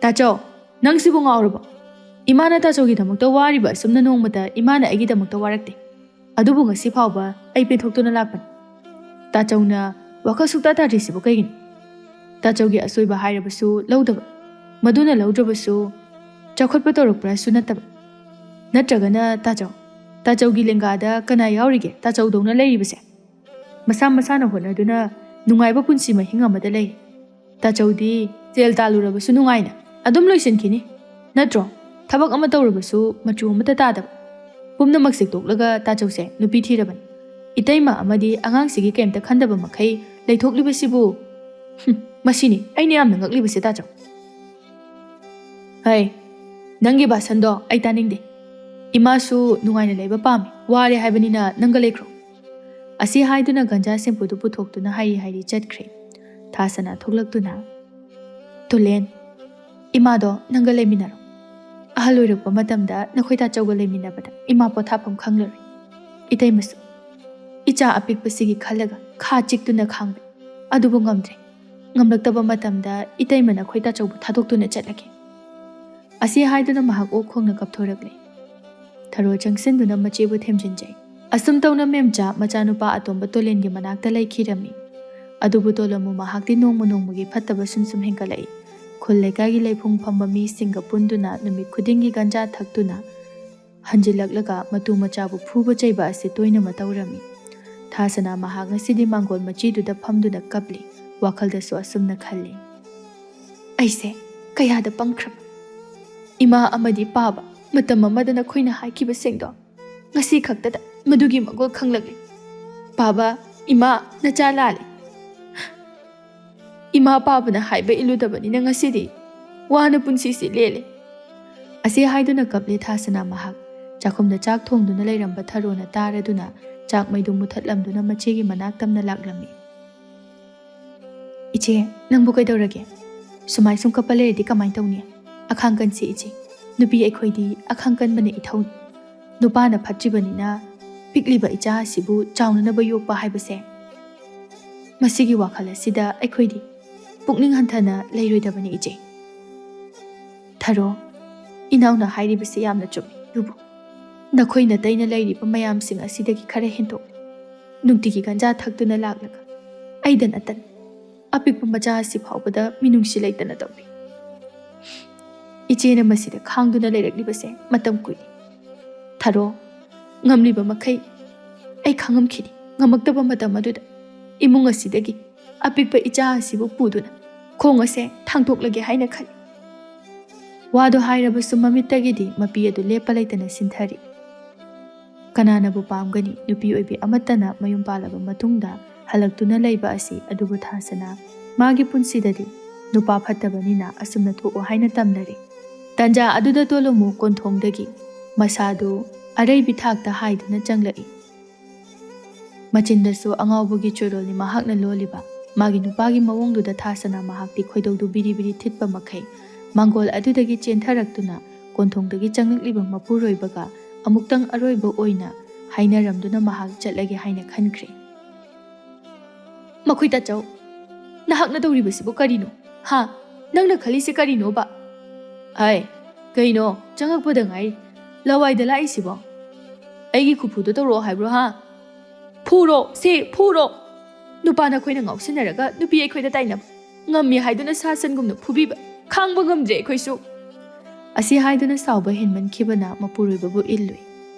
ꯇꯥꯆꯧ, ꯅꯪ ꯁꯤꯕꯨ ꯉꯥꯎꯔꯕꯣ? ꯏꯃꯥꯅ ꯇꯥꯆꯧꯒꯤꯗꯃꯛꯇ ꯋꯥꯔꯤꯕ ꯑꯁꯨꯝꯅ ꯅꯣꯡꯃꯇ ꯏꯃꯥꯅ ꯑꯩꯒꯤꯗꯃꯛꯇ ꯋꯥꯔꯛꯇꯦ. ꯑꯗꯨꯕꯨ ꯉꯁꯤ ꯐꯥꯎꯕ ꯑꯩ ꯄꯦꯟꯊꯣꯛꯇꯨꯅ ꯂꯥꯛꯄꯅꯤ. ꯇꯥꯆꯧꯅ ꯋꯥꯈꯜ ꯁꯨꯛꯇꯥ ꯇꯥꯗ꯭ꯔꯤꯁꯤꯕꯨ ꯀꯩꯒꯤꯅꯣ? ꯇꯥꯆꯧꯒꯤ ꯑꯁꯣꯏꯕ ꯍꯥꯏꯔꯕꯁꯨ ꯂꯧꯗꯕ, ꯃꯗꯨꯅ ꯂꯧꯗ꯭ꯔꯕꯁꯨ ꯆꯥꯎꯈꯠꯄ ꯇꯧꯔꯛꯄ꯭ꯔꯥꯁꯨ ꯅꯠꯇꯕ. ꯅꯠꯇ꯭ꯔꯒꯅ ꯇꯥꯆꯧꯒꯤ ꯂꯦꯡꯒꯥꯗ ꯀꯅꯥ ꯌꯥꯎꯔꯤꯒꯦ ꯇꯥꯆꯧꯗꯧꯅ ꯂꯩꯔꯤꯕꯁꯦ? ꯃꯁꯥ ꯃꯁꯥꯅ ꯍꯣꯠꯅꯗꯨꯅ ꯅꯨꯡꯉꯥꯏꯕ ꯄꯨꯟꯁꯤ ꯃꯍꯤꯡ ꯑꯃꯗ ꯂꯩ. ꯇꯥꯆꯧꯗꯤ ꯁꯦꯜ ꯇꯥꯜꯂꯨꯔꯕꯁꯨ ꯅꯨꯡꯉꯥꯏꯅ ꯑꯗꯨꯝ ꯂꯣꯏꯁꯤꯟꯈꯤꯅꯤ. ꯅꯠꯇ꯭ꯔꯣ? ꯊꯕꯛ ꯑꯃ ꯇꯧꯔꯕꯁꯨ ꯃꯆꯨ ꯑꯃꯠꯇ ꯇꯥꯗꯕ. ꯄꯨꯝꯅꯃꯛ ꯁꯦꯛꯇꯣꯛꯂꯒ ꯇꯥꯆꯧꯁꯦ ꯅꯨꯄꯤ ꯊꯤꯔꯕꯅꯤ. ꯏꯇꯩꯃ ꯑꯃꯗꯤ ꯑꯉꯥꯡꯁꯤꯒꯤ ꯀꯩꯝꯇ ꯈꯟꯗꯕ ꯃꯈꯩ ꯂꯩꯊꯣꯛꯂꯤꯕꯁꯤꯕꯨ ꯃꯁꯤꯅꯤ ꯑꯩꯅ ꯌꯥꯝꯅ ꯉꯛꯂꯤꯕꯁꯦ ꯇꯥꯆꯧ. ꯍꯩ, ꯅꯪꯒꯤ ꯚꯥꯁꯟꯗꯣ ꯑꯩ ꯇꯥꯅꯤꯡꯗꯦ. ꯏꯃꯥꯁꯨ ꯅꯨꯡꯉꯥꯏꯅ ꯂꯩꯕ ꯄꯥꯝꯃꯤ. ꯋꯥꯔꯦ ꯍꯥꯏꯕꯅꯤꯅ ꯅꯪꯒ ꯂꯩꯈ꯭ꯔꯣ. ꯑꯁꯤ ꯍꯥꯏꯗꯨꯅ ꯒꯟꯖꯥ ꯁꯦꯝꯄꯨꯗꯨ ꯄꯨꯊꯣꯛꯇꯨꯅ ꯍꯥꯏꯔꯤ ꯆꯠꯈ꯭ꯔꯦ. ꯊꯥꯁꯅꯥ ꯊꯣꯛꯂꯛꯇꯨꯅ, ꯇꯨꯂꯦꯟ, ꯏꯃꯥꯗꯣ ꯅꯪꯒ ꯂꯩꯃꯤꯟꯅꯔꯣ. ꯑꯍꯜ ꯑꯣꯏꯔꯛꯄ ꯃꯇꯝꯗ ꯅꯈꯣꯏ ꯇꯥꯆꯧꯒ ꯂꯩꯃꯤꯟꯅꯕꯗ ꯏꯃꯥ ꯄꯣꯊꯥꯐꯝ ꯈꯪꯂꯔꯣꯏ. ꯏꯇꯩꯃꯁꯨ ꯏꯆꯥ ꯑꯄꯤꯛꯄꯁꯤꯒꯤ ꯈꯜꯂꯒ ꯈꯥ ꯆꯤꯛꯇꯨꯅ ꯈꯥꯡꯕꯅꯤ. ꯑꯗꯨꯕꯨ ꯉꯝꯗ꯭ꯔꯦ. ꯉꯝꯂꯛꯇꯕ ꯃꯇꯝꯗ ꯏꯇꯩꯃ ꯅꯈꯣꯏ ꯇꯥꯆꯧꯕꯨ ꯊꯥꯗꯣꯛꯇꯨꯅ ꯆꯠꯂꯒꯦ. ꯑꯁꯤ ꯍꯥꯏꯗꯨꯅ ꯃꯍꯥꯛ ꯑꯣꯛ ꯈꯣꯡꯅ ꯀꯞꯊꯣꯔꯛꯂꯦ. ꯊꯔꯣ ꯆꯪꯁꯤꯟꯗꯨꯅ ꯃꯆꯦꯕꯨ ꯊꯦꯝꯖꯤꯟꯖꯩ. ꯑꯁꯨꯝ ꯇꯧꯅ ꯃꯦꯝꯆꯥ ꯃꯆꯥꯅꯨꯄꯥ ꯑꯇꯣꯝꯕ ꯇꯣꯂꯦꯟꯒꯤ ꯃꯅꯥꯛꯇ ꯂꯩꯈꯤꯔꯝꯃꯤ. ꯑꯗꯨꯕꯨ ꯇꯣꯂꯣꯟꯕꯨ ꯃꯍꯥꯛꯇꯤ ꯅꯣꯡꯃ ꯅꯣꯡꯃꯒꯤ ꯐꯠꯇꯕ ꯁꯨꯝ ꯍꯦꯟꯒꯠꯂꯛꯏ. ꯈꯨꯜ ꯂꯩꯀꯥꯏꯒꯤ ꯂꯩꯐꯨꯡ ꯐꯝꯕ ꯃꯤꯁꯤꯡꯒ ꯄꯨꯟꯗꯨꯅ ꯅꯨꯃꯤꯠ ꯈꯨꯗꯤꯡꯒꯤ ꯒꯟꯖꯥ ꯊꯛꯇꯨꯅ ꯍꯟꯖꯤꯜꯂꯛꯂꯒ ꯃꯇꯨ ꯃꯆꯥꯕꯨ ꯐꯨꯕ ꯆꯩꯕ ꯑꯁꯤ ꯇꯣꯏꯅ ꯃꯇꯧꯔꯝꯃꯤ. ꯊꯥꯁꯅꯥ ꯃꯍꯥꯛ ꯉꯁꯤꯗꯤ ꯃꯥꯡꯒꯣꯜ ꯃꯆꯤꯗꯨꯗ ꯐꯝꯗꯨꯅ ꯀꯞꯂꯤ. ꯋꯥꯈꯜꯗꯁꯨ ꯑꯁꯨꯝꯅ ꯈꯜꯂꯤ, ꯑꯩꯁꯦ ꯀꯌꯥꯗ ꯄꯪꯈ꯭ꯔꯕ. ꯏꯃꯥ ꯑꯃꯗꯤ ꯄꯥꯕ ꯃꯇꯝ ꯑꯃꯗ ꯅꯈꯣꯏꯅ ꯍꯥꯏꯈꯤꯕꯁꯤꯡꯗꯣ ꯉꯁꯤ ꯈꯛꯇꯗ ꯃꯗꯨꯒꯤ ꯃꯒꯨꯜ ꯈꯪꯂꯛꯂꯤ. ꯄꯥꯕ, ꯏꯃꯥ, ꯅꯆꯥ ꯂꯥꯜꯂꯤ. ꯏꯃꯥ ꯄꯥꯕꯅ ꯍꯥꯏꯕ ꯏꯜꯂꯨꯗꯕꯅꯤꯅ ꯉꯁꯤꯗꯤ ꯋꯥꯅ ꯄꯨꯟꯁꯤꯁꯤ ꯂꯦꯜꯂꯤ. ꯑꯁꯤ ꯍꯥꯏꯗꯨꯅ ꯀꯞꯂꯤ ꯊꯥꯁꯅꯥ ꯃꯍꯥꯛ. ꯆꯥꯛꯈꯨꯝꯗ ꯆꯥꯛ ꯊꯣꯡꯗꯨꯅ ꯂꯩꯔꯝꯕ ꯊꯔꯣꯅ ꯇꯥꯔꯗꯨꯅ ꯆꯥꯛ ꯃꯩꯗꯨ ꯃꯨꯊꯠꯂꯝꯗꯨꯅ ꯃꯆꯦꯒꯤ ꯃꯅꯥꯛ ꯇꯝꯅ ꯂꯥꯛꯂꯝꯃꯤ. ꯏꯆꯦ, ꯅꯪꯕꯨ ꯀꯩꯗꯧꯔꯒꯦ? ꯁꯨꯃꯥꯏ ꯁꯨꯝ ꯀꯞꯄ ꯂꯩꯔꯗꯤ ꯀꯃꯥꯏꯅ ꯇꯧꯅꯤ? ꯑꯈꯥꯡ ꯀꯟꯁꯤ ꯏꯆꯦ. ꯅꯨꯄꯤ ꯑꯩꯈꯣꯏꯗꯤ ꯑꯈꯥꯡ ꯀꯟꯕꯅ ꯏꯊꯧꯅꯤ. ꯅꯨꯄꯥꯅ ꯐꯠꯇ꯭ꯔꯤꯕꯅꯤꯅ ꯄꯤꯛꯂꯤꯕ ꯏꯆꯥ ꯑꯁꯤꯕꯨ ꯆꯥꯎꯅꯅꯕ ꯌꯣꯛꯄ ꯍꯥꯏꯕꯁꯦ, ꯃꯁꯤꯒꯤ ꯋꯥꯈꯜ ꯑꯁꯤꯗ ꯑꯩꯈꯣꯏꯗꯤ ꯄꯨꯛꯅꯤꯡ ꯍꯟꯊꯅ ꯂꯩꯔꯣꯏꯗꯕꯅꯤ ꯏꯆꯦ. ꯊꯔꯣ, ꯏꯅꯥꯎꯅ ꯍꯥꯏꯔꯤꯕꯁꯤ ꯌꯥꯝꯅ ꯆꯨꯝꯃꯤ ꯑꯗꯨꯕꯨ ꯅꯈꯣꯏ ꯅꯇꯩꯅ ꯂꯩꯔꯤꯕ ꯃꯌꯥꯝꯁꯤꯡ ꯑꯁꯤꯗꯒꯤ ꯈꯔ ꯍꯦꯟꯗꯣꯛꯂꯤ ꯅꯨꯡꯇꯤꯒꯤ ꯒꯟꯖꯥ ꯊꯛꯇꯨꯅ ꯂꯥꯛꯂꯒ ꯑꯩꯗ ꯅꯠꯇꯅ ꯑꯄꯤꯛꯄ ꯃꯆꯥ ꯑꯁꯤ ꯐꯥꯎꯕꯗ ꯃꯤꯅꯨꯡꯁꯤ ꯂꯩꯇꯅ ꯇꯧꯔꯤ ꯏꯆꯦꯅ ꯃꯁꯤꯗ ꯈꯥꯡꯗꯨꯅ ꯂꯩꯔꯛꯂꯤꯕꯁꯦ ꯃꯇꯝ ꯀꯨꯏꯔꯤ ꯊꯥꯔꯣ ꯉꯝꯂꯤꯕ ꯃꯈꯩ ꯑꯩ ꯈꯪꯉꯝꯈꯤꯅꯤ ꯉꯝꯃꯛꯇꯕ ꯃꯇꯝ ꯑꯗꯨꯗ ꯏꯃꯨꯡ ꯑꯁꯤꯗꯒꯤ ꯑꯄꯤꯛꯄ ꯏꯆꯥ ꯑꯁꯤꯕꯨ ꯄꯨꯗꯨꯅ ꯈꯣꯡ ꯑꯁꯦ ꯊꯥꯡꯗꯣꯛꯂꯒꯦ ꯍꯥꯏꯅ ꯈꯜꯂꯤ ꯋꯥꯗꯣ ꯍꯥꯏꯔꯕꯁꯨ ꯃꯃꯤꯠꯇꯒꯤꯗꯤ ꯃꯄꯤ ꯑꯗꯨ ꯂꯦꯞꯄ ꯂꯩꯇꯅ ꯁꯤꯟꯊꯔꯤ ꯀꯅꯥꯅꯕꯨ ꯄꯥꯝꯒꯅꯤ ꯅꯨꯄꯤ ꯑꯣꯏꯕꯤ ꯑꯃꯠꯇꯅ ꯃꯌꯨꯝ ꯄꯥꯜꯂꯕ ꯃꯇꯨꯡꯗ ꯍꯜꯂꯛꯇꯨꯅ ꯂꯩꯕ ꯑꯁꯤ ꯑꯗꯨꯕꯨ ꯊꯥꯁꯅꯥ ꯃꯥꯒꯤ ꯄꯨꯟꯁꯤꯗꯗꯤ ꯅꯨꯄꯥ ꯐꯠꯇꯕꯅꯤꯅ ꯑꯁꯨꯝꯅ ꯊꯣꯛꯑꯣ ꯍꯥꯏꯅ ꯇꯝꯅꯔꯤ ꯇꯟꯖꯥ ꯑꯗꯨꯗ ꯇꯣꯂꯣꯃꯨ ꯀꯣꯟꯊꯣꯡꯗꯒꯤ ꯃꯁꯥꯗꯨ ꯑꯔꯩꯕꯤ ꯊꯥꯛꯇ ꯍꯥꯏꯗꯨꯅ ꯆꯪꯂꯛꯏ ꯃꯆꯤꯟꯗꯁꯨ ꯑꯉꯥꯎꯕꯒꯤ ꯆꯣꯏꯔꯣꯜꯅꯤ ꯃꯍꯥꯛꯅ ꯂꯣꯜꯂꯤꯕ ꯃꯥꯒꯤ ꯅꯨꯄꯥꯒꯤ ꯃꯑꯣꯡꯗꯨꯗ ꯊꯥꯁꯅꯥ ꯃꯍꯥꯛꯇꯤ ꯈꯣꯏꯗꯧꯗꯨ ꯕꯤꯔꯤ ꯕꯤꯔꯤ ꯊꯤꯠꯄ ꯃꯈꯩ ꯃꯥꯡꯒꯣꯜ ꯑꯗꯨꯗꯒꯤ ꯆꯦꯟꯊꯔꯛꯇꯨꯅ ꯀꯣꯟꯊꯣꯡꯗꯒꯤ ꯆꯪꯂꯛꯂꯤꯕ ꯃꯄꯨꯔꯣꯏꯕꯒ ꯑꯃꯨꯛꯇꯪ ꯑꯔꯣꯏꯕ ꯑꯣꯏꯅ ꯍꯥꯏꯅꯔꯝꯗꯨꯅ ꯃꯍꯥꯛ ꯆꯠꯂꯒꯦ ꯍꯥꯏꯅ ꯈꯟꯈ꯭ꯔꯦ ꯃꯈꯣꯏ ꯇꯥꯆꯧ ꯅꯍꯥꯛꯅ ꯇꯧꯔꯤꯕꯁꯤꯕꯨ ꯀꯔꯤꯅꯣ ꯍꯥ ꯅꯪꯅ ꯈꯜꯂꯤꯁꯤ ꯀꯔꯤꯅꯣꯕ ꯍꯥꯏ ꯀꯩꯅꯣ ꯆꯪꯉꯛꯄꯗ ꯉꯥꯏꯔꯤ ꯂꯋꯥꯏꯗ ꯂꯥꯛꯏꯁꯤꯕꯣ ꯑꯩꯒꯤ ꯈꯨꯐꯨꯗꯣ ꯇꯧꯔꯛꯑꯣ ꯍꯥꯏꯕ꯭ꯔꯣ ꯍꯥ ꯐꯨꯔꯣ ꯁꯦ ꯐꯨꯔꯣ ꯅꯨꯄꯥ ꯅꯈꯣꯏꯅ ꯉꯥꯎꯁꯤꯟꯅꯔꯒ ꯅꯨꯄꯤ ꯑꯩꯈꯣꯏꯗ ꯇꯥꯏꯅꯕ ꯉꯝꯃꯤ ꯍꯥꯏꯗꯨꯅ ꯁꯥ ꯁꯟꯒꯨꯝꯅ ꯐꯨꯕꯤꯕ ꯈꯥꯡꯕ ꯉꯝꯗ꯭ꯔꯦ ꯑꯩꯈꯣꯏꯁꯨ ꯑꯁꯤ ꯍꯥꯏꯗꯨꯅ ꯁꯥꯎꯕ ꯍꯦꯟꯃꯟꯈꯤꯕꯅ ꯃꯄꯨꯔꯣꯏꯕꯕꯨ ꯏꯜꯂꯨꯏ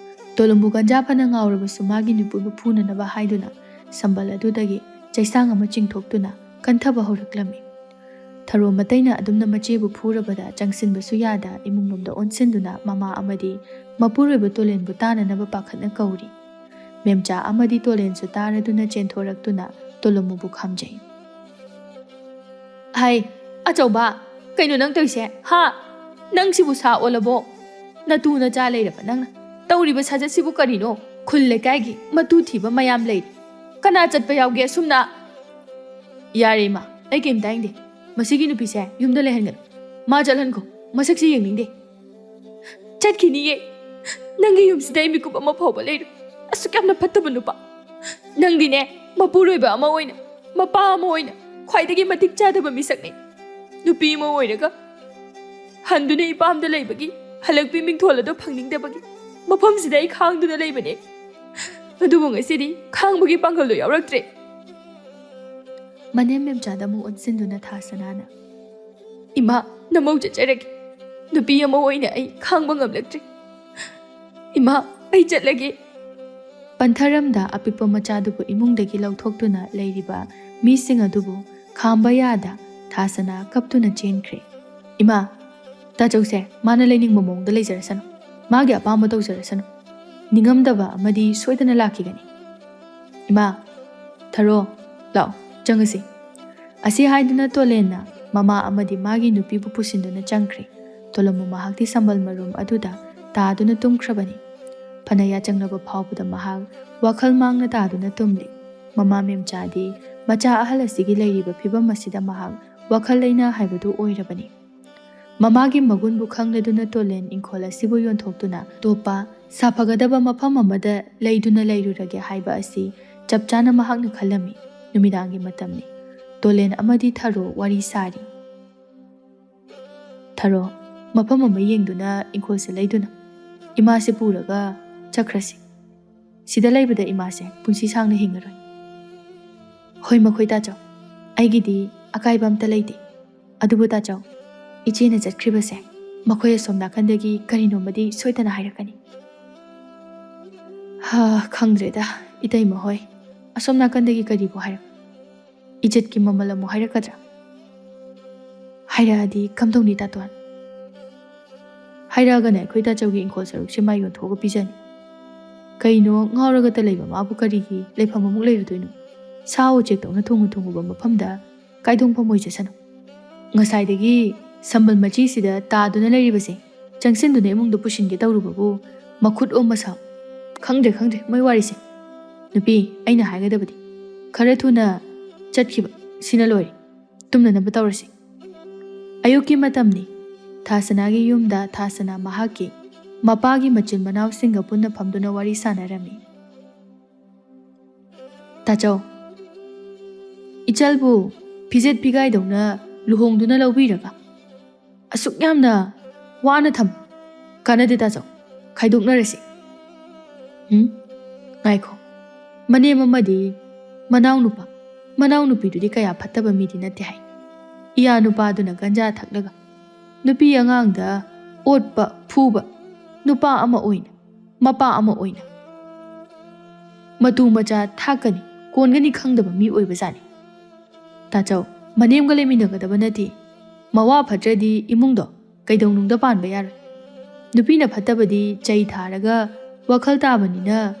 ꯇꯣꯂꯨꯝꯕꯨ ꯒꯟꯖꯥ ꯐꯅ ꯉꯥꯎꯔꯕꯁꯨ ꯃꯥꯒꯤ ꯅꯨꯄꯤꯕꯨ ꯐꯨꯅꯅꯕ ꯍꯥꯏꯗꯨꯅ ꯁꯝꯕꯜ ꯑꯗꯨꯗꯒꯤ ꯆꯩꯁꯥꯡ ꯑꯃ ꯆꯤꯡꯊꯣꯛꯇꯨꯅ ꯀꯟꯊꯕ ꯍꯧꯔꯛꯂꯝꯃꯤ ꯊꯔꯣ ꯃꯇꯩꯅ ꯑꯗꯨꯝꯅ ꯃꯆꯦꯕꯨ ꯐꯨꯔꯕꯗ ꯆꯪꯁꯤꯟꯕꯁꯨ ꯌꯥꯗ ꯏꯃꯨꯡꯂꯣꯝꯗ ꯑꯣꯟꯁꯤꯟꯗꯨꯅ ꯃꯃꯥ ꯑꯃꯗꯤ ꯃꯄꯨꯔꯣꯏꯕ ꯇꯣꯂꯦꯟꯕꯨ ꯇꯥꯅꯅꯕ ꯄꯥꯈꯠꯅ ꯀꯧꯔꯤ ꯃꯦꯝꯆꯥ ꯑꯃꯗꯤ ꯇꯣꯂꯦꯟꯁꯨ ꯇꯥꯔꯗꯨꯅ ꯆꯦꯟꯊꯣꯔꯛꯇꯨꯅ ꯇꯣꯂꯨꯝꯕꯨ ꯈꯥꯝꯖꯩ ꯍꯥꯏ ꯑꯆꯧꯕ ꯀꯩꯅꯣ ꯅꯪ ꯇꯧꯏꯁꯦ ꯍꯥ ꯅꯪꯁꯤꯕꯨ ꯁꯥ ꯑꯣꯜꯂꯕꯣ ꯅꯇꯨ ꯅꯆꯥ ꯂꯩꯔꯕ ꯅꯪꯅ ꯇꯧꯔꯤꯕ ꯁꯥꯖꯠꯁꯤꯕꯨ ꯀꯔꯤꯅꯣ ꯈꯨꯜ ꯂꯩꯀꯥꯏꯒꯤ ꯃꯇꯨ ꯊꯤꯕ ꯃꯌꯥꯝ ꯂꯩꯔꯤ ꯀꯅꯥ ꯆꯠꯄ ꯌꯥꯎꯒꯦ ꯑꯁꯨꯝꯅ ꯌꯥꯔꯦ ꯏꯃꯥ ꯑꯩ ꯀꯩꯝ ꯇꯥꯏꯅꯤꯡꯗꯦ ꯃꯁꯤꯒꯤ ꯅꯨꯄꯤꯁꯦ ꯌꯨꯝꯗ ꯂꯩꯍꯟꯒꯅꯨ ꯃꯥ ꯆꯠꯍꯟꯈꯣ ꯃꯁꯛꯁꯤ ꯌꯦꯡꯅꯤꯡꯗꯦ ꯆꯠꯈꯤꯅꯤꯌꯦ ꯅꯪꯒꯤ ꯌꯨꯝꯁꯤꯗ ꯑꯩ ꯃꯤꯀꯨꯞ ꯑꯃ ꯐꯥꯎꯕ ꯂꯩꯔꯣꯏ ꯑꯁꯨꯛ ꯌꯥꯝꯅ ꯐꯠꯇꯕ ꯅꯨꯄꯥ ꯅꯪꯗꯤꯅꯦ ꯃꯄꯨꯔꯣꯏꯕ ꯑꯃ ꯑꯣꯏꯅ ꯃꯄꯥ ꯑꯃ ꯑꯣꯏꯅ ꯈ꯭ꯋꯥꯏꯗꯒꯤ ꯃꯇꯤꯛ ꯆꯥꯗꯕ ꯃꯤꯁꯛꯅꯤ ꯅꯨꯄꯤ ꯑꯃ ꯑꯣꯏꯔꯒ ꯍꯟꯗꯨꯅ ꯏꯄꯥꯝꯗ ꯂꯩꯕꯒꯤ ꯍꯜꯂꯛꯄꯤ ꯃꯤꯡꯊꯣꯜ ꯑꯗꯨ ꯐꯪꯅꯤꯡꯗꯕꯒꯤ ꯃꯐꯝꯁꯤꯗ ꯑꯩ ꯈꯥꯡꯗꯨꯅ ꯂꯩꯕꯅꯦ ꯑꯗꯨꯕꯨ ꯉꯁꯤꯗꯤ ꯈꯥꯡꯕꯒꯤ ꯄꯥꯡꯒꯜꯗꯣ ꯌꯥꯎꯔꯛꯇ꯭ꯔꯦ ꯃꯅꯦꯝ ꯃꯦꯝꯆꯥꯗ ꯑꯃꯨꯛ ꯑꯣꯟꯁꯤꯟꯗꯨꯅ ꯊꯥꯁꯅꯥꯅ ꯏꯃꯥ ꯅꯃꯧ ꯆꯠꯆꯔꯒꯦ ꯅꯨꯄꯤ ꯑꯃ ꯑꯣꯏꯅ ꯑꯩ ꯈꯥꯡꯕ ꯉꯝꯂꯛꯇ꯭ꯔꯦ ꯏꯃꯥ ꯑꯩ ꯆꯠꯂꯒꯦ ꯄꯟꯊꯔꯝꯗ ꯑꯄꯤꯛꯄ ꯃꯆꯥꯗꯨꯕꯨ ꯏꯃꯨꯡꯗꯒꯤ ꯂꯧꯊꯣꯛꯇꯨꯅ ꯂꯩꯔꯤꯕ ꯃꯤꯁꯤꯡ ꯑꯗꯨꯕꯨ ꯈꯥꯝꯕ ꯌꯥꯗ ꯊꯥꯁꯅꯥ ꯀꯞꯇꯨꯅ ꯆꯦꯟꯈ꯭ꯔꯦ ꯏꯃꯥ ꯇꯥꯆꯧꯁꯦ ꯃꯥꯅ ꯂꯩꯅꯤꯡꯕ ꯃꯑꯣꯡꯗ ꯂꯩꯖꯔꯁꯅꯨ ꯃꯥꯒꯤ ꯑꯄꯥꯝꯕ ꯇꯧꯖꯔꯁꯅꯨ ꯅꯤꯡꯉꯝꯗꯕ ꯑꯃꯗꯤ ꯁꯣꯏꯗꯅ ꯂꯥꯛꯈꯤꯒꯅꯤ ꯏꯃꯥ ꯊꯔꯣ ꯂꯥꯛꯑꯣ ꯆꯪꯉꯁꯤ ꯑꯁꯤ ꯍꯥꯏꯗꯨꯅ ꯇꯣꯂꯦꯟꯅ ꯃꯃꯥ ꯑꯃꯗꯤ ꯃꯥꯒꯤ ꯅꯨꯄꯤꯕꯨ ꯄꯨꯁꯤꯟꯗꯨꯅ ꯆꯪꯈ꯭ꯔꯦ ꯇꯣꯂꯝꯕꯨ ꯃꯍꯥꯛꯇꯤ ꯁꯝꯕꯜ ꯃꯔꯨꯝ ꯑꯗꯨꯗ ꯇꯥꯗꯨꯅ ꯇꯨꯝꯈ꯭ꯔꯕꯅꯤ ꯐꯅ ꯌꯥꯆꯪꯂꯕ ꯐꯥꯎꯕꯗ ꯃꯍꯥꯛ ꯋꯥꯈꯜ ꯃꯥꯡꯅ ꯇꯥꯗꯨꯅ ꯇꯨꯝꯂꯤ ꯃꯃꯥ ꯃꯦꯝꯆꯥꯗꯤ ꯃꯆꯥ ꯑꯍꯜ ꯑꯁꯤꯒꯤ ꯂꯩꯔꯤꯕ ꯐꯤꯕꯝ ꯑꯁꯤꯗ ꯃꯍꯥꯛ ꯋꯥꯈꯜ ꯂꯩꯅ ꯍꯥꯏꯕꯗꯨ ꯑꯣꯏꯔꯕꯅꯤ ꯃꯃꯥꯒꯤ ꯃꯒꯨꯟꯕꯨ ꯈꯪꯂꯗꯨꯅ ꯇꯣꯂꯦꯟ ꯏꯪꯈꯣꯜ ꯑꯁꯤꯕꯨ ꯌꯣꯟꯊꯣꯛꯇꯨꯅ ꯑꯇꯣꯞꯄ ꯁꯥꯐꯒꯗꯕ ꯃꯐꯝ ꯑꯃꯗ ꯂꯩꯗꯨꯅ ꯂꯩꯔꯨꯔꯒꯦ ꯍꯥꯏꯕ ꯑꯁꯤ ꯆꯞ ꯆꯥꯅ ꯃꯍꯥꯛꯅ ꯈꯜꯂꯝꯃꯤ ꯅꯨꯃꯤꯗꯥꯡꯒꯤ ꯃꯇꯝꯅꯤ ꯇꯣꯂꯦꯟ ꯑꯃꯗꯤ ꯊꯔꯣ ꯋꯥꯔꯤ ꯁꯥꯔꯤ ꯊꯔꯣ ꯃꯐꯝ ꯑꯃ ꯌꯦꯡꯗꯨꯅ ꯏꯪꯈꯣꯜꯁꯦ ꯂꯩꯗꯨꯅ ꯏꯃꯥꯁꯦ ꯄꯨꯔꯒ ꯆꯠꯈ꯭ꯔꯁꯤ ꯁꯤꯗ ꯂꯩꯕꯗ ꯏꯃꯥꯁꯦ ꯄꯨꯟꯁꯤ ꯁꯥꯡꯅ ꯍꯤꯡꯉꯔꯣꯏ ꯍꯣꯏ ꯃꯈꯣꯏ ꯇꯥꯆꯧ ꯑꯩꯒꯤꯗꯤ ꯑꯀꯥꯏꯕ ꯑꯝꯇ ꯂꯩꯇꯦ ꯑꯗꯨꯕꯨ ꯇꯥꯆꯧ ꯏꯆꯦꯅ ꯆꯠꯈ꯭ꯔꯤꯕꯁꯦ ꯃꯈꯣꯏ ꯑꯁꯣꯝ ꯅꯥꯀꯟꯗꯒꯤ ꯀꯔꯤꯅꯣꯃꯗꯤ ꯁꯣꯏꯗꯅ ꯍꯥꯏꯔꯛꯀꯅꯤ ꯈꯪꯗ꯭ꯔꯦꯗ ꯏꯇꯩꯃ ꯍꯣꯏ ꯑꯁꯣꯝ ꯅꯥꯀꯟꯗꯒꯤ ꯀꯔꯤꯕꯨ ꯍꯥꯏꯔꯛ ꯏꯖꯠꯀꯤ ꯃꯃꯜ ꯑꯃꯨꯛ ꯍꯥꯏꯔꯛꯀꯗ꯭ꯔꯥ ꯍꯥꯏꯔꯛꯑꯗꯤ ꯀꯝꯗꯧꯅꯤ ꯇꯥꯇꯣꯟ ꯍꯥꯏꯔꯛꯑꯒꯅ ꯑꯩꯈꯣꯏ ꯇꯥꯆꯧꯒꯤ ꯏꯪꯈꯣꯜ ꯁꯔꯨꯛꯁꯦ ꯃꯥ ꯌꯣꯟꯊꯣꯛꯑꯒ ꯄꯤꯖꯅꯤ ꯀꯩꯅꯣ ꯉꯥꯎꯔꯒꯇ ꯂꯩꯕ ꯃꯥꯕꯨ ꯀꯔꯤꯒꯤ ꯂꯩꯐꯝ ꯑꯃꯨꯛ ꯂꯩꯔꯨꯗꯣꯏꯅꯣ ꯁꯥ ꯎꯆꯦꯛꯇꯧꯅ ꯊꯣꯡꯉꯨꯕ ꯃꯐꯝꯗ ꯀꯥꯏꯗꯣꯡꯐꯝ ꯑꯣꯏꯖꯁꯅꯨ ꯉꯁꯥꯏꯗꯒꯤ ꯁꯝꯕꯜ ꯃꯆꯤꯁꯤꯗ ꯇꯥꯗꯨꯅ ꯂꯩꯔꯤꯕꯁꯦ ꯆꯪꯁꯤꯟꯗꯨꯅ ꯏꯃꯨꯡꯗ ꯄꯨꯁꯤꯟꯒꯦ ꯇꯧꯔꯨꯕꯕꯨ ꯃꯈꯨꯠ ꯑꯣꯝꯕ ꯁꯥꯎ ꯈꯪꯗ꯭ꯔꯦ ꯃꯣꯏ ꯋꯥꯔꯤꯁꯦ ꯅꯨꯄꯤ ꯑꯩꯅ ꯍꯥꯏꯒꯗꯕꯗꯤ ꯈꯔ ꯊꯨꯅ ꯆꯠꯈꯤꯕ ꯁꯤꯅ ꯂꯣꯏꯔꯦ ꯇꯨꯝꯅꯅꯕ ꯇꯧꯔꯁꯤ ꯑꯌꯨꯛꯀꯤ ꯃꯇꯝꯅꯤ ꯊꯥꯁꯅꯥꯒꯤ ꯌꯨꯝꯗ ꯊꯥꯁꯅꯥ ꯃꯍꯥꯛꯀꯤ ꯃꯄꯥꯒꯤ ꯃꯆꯤꯟ ꯃꯅꯥꯎꯁꯤꯡꯒ ꯄꯨꯟꯅ ꯐꯝꯗꯨꯅ ꯋꯥꯔꯤ ꯁꯥꯟꯅꯔꯝꯃꯤ ꯇꯥꯆꯧ ꯏꯆꯜꯕꯨ ꯐꯤꯖꯦꯠ ꯐꯤꯒꯥꯏꯗꯧꯅ ꯂꯨꯍꯣꯡꯗꯨꯅ ꯂꯧꯕꯤꯔꯒ ꯑꯁꯨꯛ ꯌꯥꯝꯅ ꯋꯥꯅ Kanade tajo. Khaidok narasi. Ngaiko. Mane mamadi manau nupa. Manau nupi dudi kaya phattaba midi nate hai. Iya nupa aduna ganja thaknaga. Nupi angangda otpa phuba. Nupa ama oina. Mapa ama oina. Matu macha thakani. Kongani khangdaba mi oibazani. Tajo. Manemga leminagadaba nati. Mawa phatradi imungdo. Kaidongnungda panba yaroi. Nupina phattabadi chai tharaga wakhal tabanina.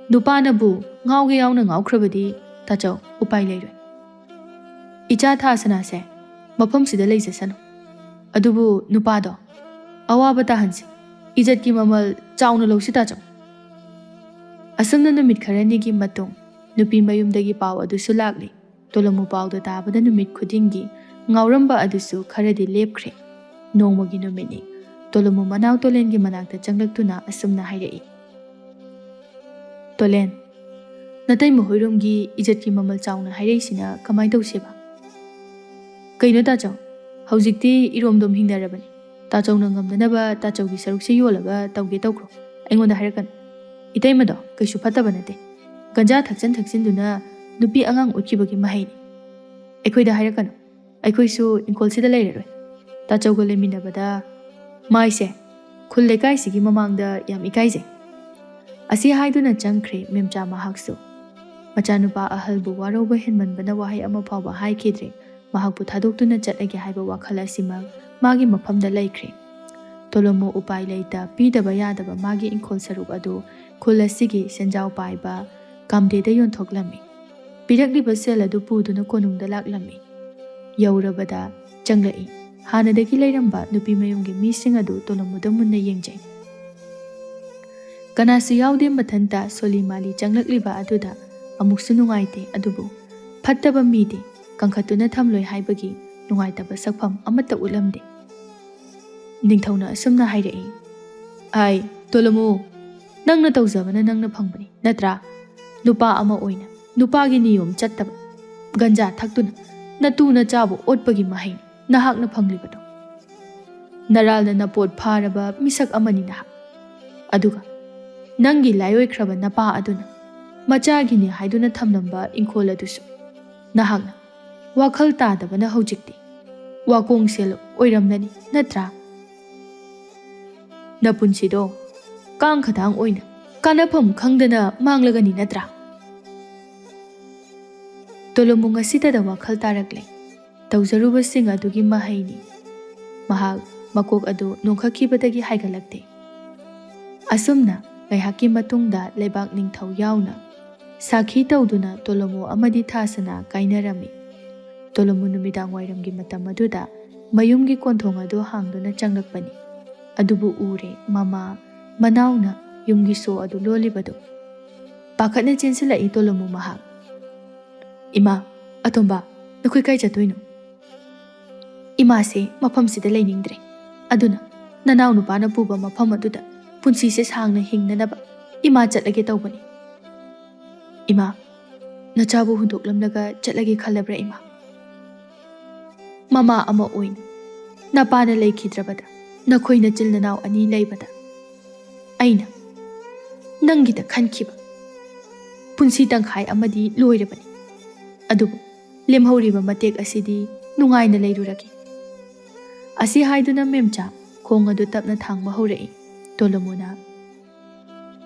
Nupanabu ngauge yauna ngaukrabadi tajo upai leiroi. Icha thasana se mafam sida leijasano. Adubu nupado awaba tahansi ijat ki mamal chauna lawsi tajo. Asamna numit kharanigi matung nupi mayumdagi paw adusu lagli. Tolamu pawda tabada numit khudingi ngauramba adusu kharadi lepkhre. Nongmagi numini Tolamu manaw tolengi manakta changlaktuna asumna hairei. Tolen natai muhoirumgi ijatki mamal chauna hairei sina kamai tawseba. Kaino tachaw haujikti iromdom hingdarabani. Tachaw na ngamdanaba tachawgi sarukse yolaga tawge tawkro. Aingonda hairakan. Itaimado kaisu phataba nate. Ganja thaksin duna nupi angang utkibagi mahaini. Aikhoida hairakan. Aikhoisu inkolsida leiraroi. Tachawga leminabada Maise, kulle kai sigi mamangda yam ikaise. Asi haiduna changkre memcha mahaksu. Machanupa ahalbu waroba henmanbana wahai ama pawba hai kidre. Mahakbu thadokduna chatlage haiba wakhala simag magi mafamda laikre. Tolomo upai leita pidaba yadaba magi inkol saruk adu kulla sigi senjaw paiba kamdeda yonthoklami. Pirakliba sel adu puduna konungda laklami. Yaurabada changlai. Hanadagi lairamba nupi mayumgi mising adu tolomuda munna yengjay. Kanasu yaude mathanta soli mali changlakliba aduda amuksu nungaite adubu phattaba midi kangkhatuna thamloi haibagi nungaitaba sakpham amata ulamde. Ningthauna asumna hairei. Ai tolomu nangna tawjabana nangna phangbani natra nupa ama oina nupagi niyom chattaba ganja thaktuna natuna chabu otpagi mahaini. Nahak na panglibado. Naral na napod paraba misak amani nahak. Aduga, nangi layoi kraba napa aduna. Machagi ni haiduna thamnamba inkola dusu. Nahak na, wakhal tadaba na haujikti. Wakong selo oiramnani natra. Napunsido, kang khatang oina. Kanapam khangdana manglagani natra. Tolomunga sita da wakhal tarakle. Tawzaruba sing adugi mahaini. Mahag makok adu nungkhakibadagi haigalakte. Asumna ngaihaki matungda lebak ningthaw yauna. Sakhi tawduna tolomu amadi thasana kainarami. Tolomu numidang wairamgi matam aduda mayumgi konthong adu hangduna changlakpani. Adubu ure mama manawna yumgi so adu lolibadu. Pakatna chensila tolomu mahag. Ima, atomba, nakui kai chatoino. Imase mafam sida lainingdre. Aduna nanaw nupana puba mafam aduda punsi se sangna hingnanaba ima chatlage tawbani. Ima nachabu hundoklamlaga chatlage khalabra ima. Mama ama oina napana laikhidrabada nakhoina chilnanaw ani laibada. Aina nangida khankhiba punsi tangkhai amadi loirabani. Adubu lemhauriba matek asidi nungaina leiruragi. Asi haiduna memcha khong adu tapna thangba horei. Tolomuna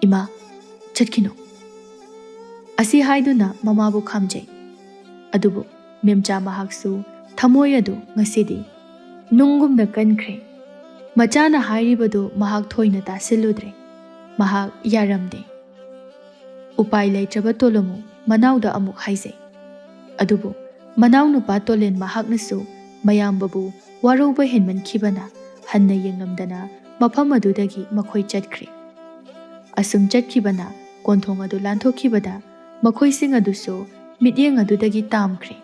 Ima chatkino. Asi haiduna mamabu khamjai. Adubu memcha mahaksu thamoi adu ngasidi nungumna kankre. Machana hairibadu mahak thoina tasiludre. Mahak yaramde. Upai leitraba tolomu manawda amuk haizai. Adubu manaw nupa tolen mahak nasu mayambabu waroba henman kibana hanna yenglamdana mafam adudagi makhoi chatkre. Asum chatkibana konthong adu lanthokibada makhoi sing adusu midyeng adudagi tamkre.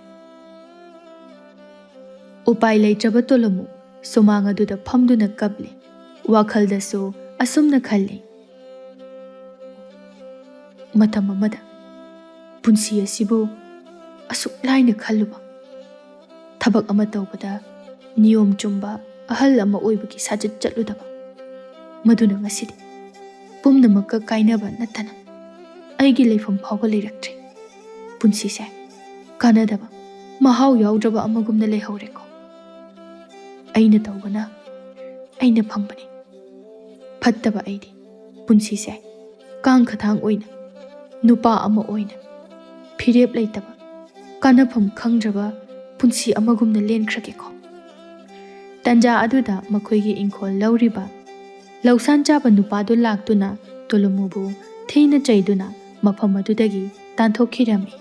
Upai leitraba tolomu sumang aduda phamduna kable. Wakhaldasu asumna khalle. Matam amada punsi asibu asuk laina khalluba. Thabak ama tawbada niyom chumba ahal ama oibagi sajat chatludaba. ꯃꯗꯨꯅ ꯉꯁꯤꯗꯤ ꯄꯨꯝꯅꯃꯛꯀ ꯀꯥꯏꯅꯕ ꯅꯠꯇꯅ ꯑꯩꯒꯤ ꯂꯩꯐꯝ ꯐꯥꯎꯕ ꯂꯩꯔꯛꯇ꯭ꯔꯦ꯫ ꯄꯨꯟꯁꯤꯁꯦ ꯀꯥꯟꯅꯗꯕ ꯃꯍꯥꯎ ꯌꯥꯎꯗ꯭ꯔꯕ ꯑꯃꯒꯨꯝꯅ ꯂꯩꯍꯧꯔꯦꯀꯣ꯫ ꯑꯩꯅ ꯇꯧꯕꯅ ꯑꯩꯅ ꯐꯪꯕꯅꯤ꯫ ꯐꯠꯇꯕ ꯑꯩꯗꯤ ꯄꯨꯟꯁꯤꯁꯦ ꯀꯥꯡ ꯈꯊꯥꯡ ꯑꯣꯏꯅ, ꯅꯨꯄꯥ ꯑꯃ ꯑꯣꯏꯅ, ꯐꯤꯔꯦꯞ ꯂꯩꯇꯕ, ꯀꯥꯟꯅꯐꯝ ꯈꯪꯗ꯭ꯔꯕ ꯄꯨꯟꯁꯤ ꯑꯃꯒꯨꯝꯅ ꯂꯦꯟꯈ꯭ꯔꯒꯦꯀꯣ꯫ ꯇꯟꯖꯥ ꯑꯗꯨꯗ ꯃꯈꯣꯏꯒꯤ ꯏꯪꯈꯣꯜ ꯂꯧꯔꯤꯕ ꯂꯧꯁꯥꯟ ꯆꯥꯕ ꯅꯨꯄꯥꯗꯨ ꯂꯥꯛꯇꯨꯅ ꯇꯣꯂꯨꯃꯨꯕꯨ ꯊꯤꯅ ꯆꯩꯗꯨꯅ ꯃꯐꯝ ꯑꯗꯨꯗꯒꯤ ꯇꯥꯟꯊꯣꯛꯈꯤꯔꯝꯃꯤ꯫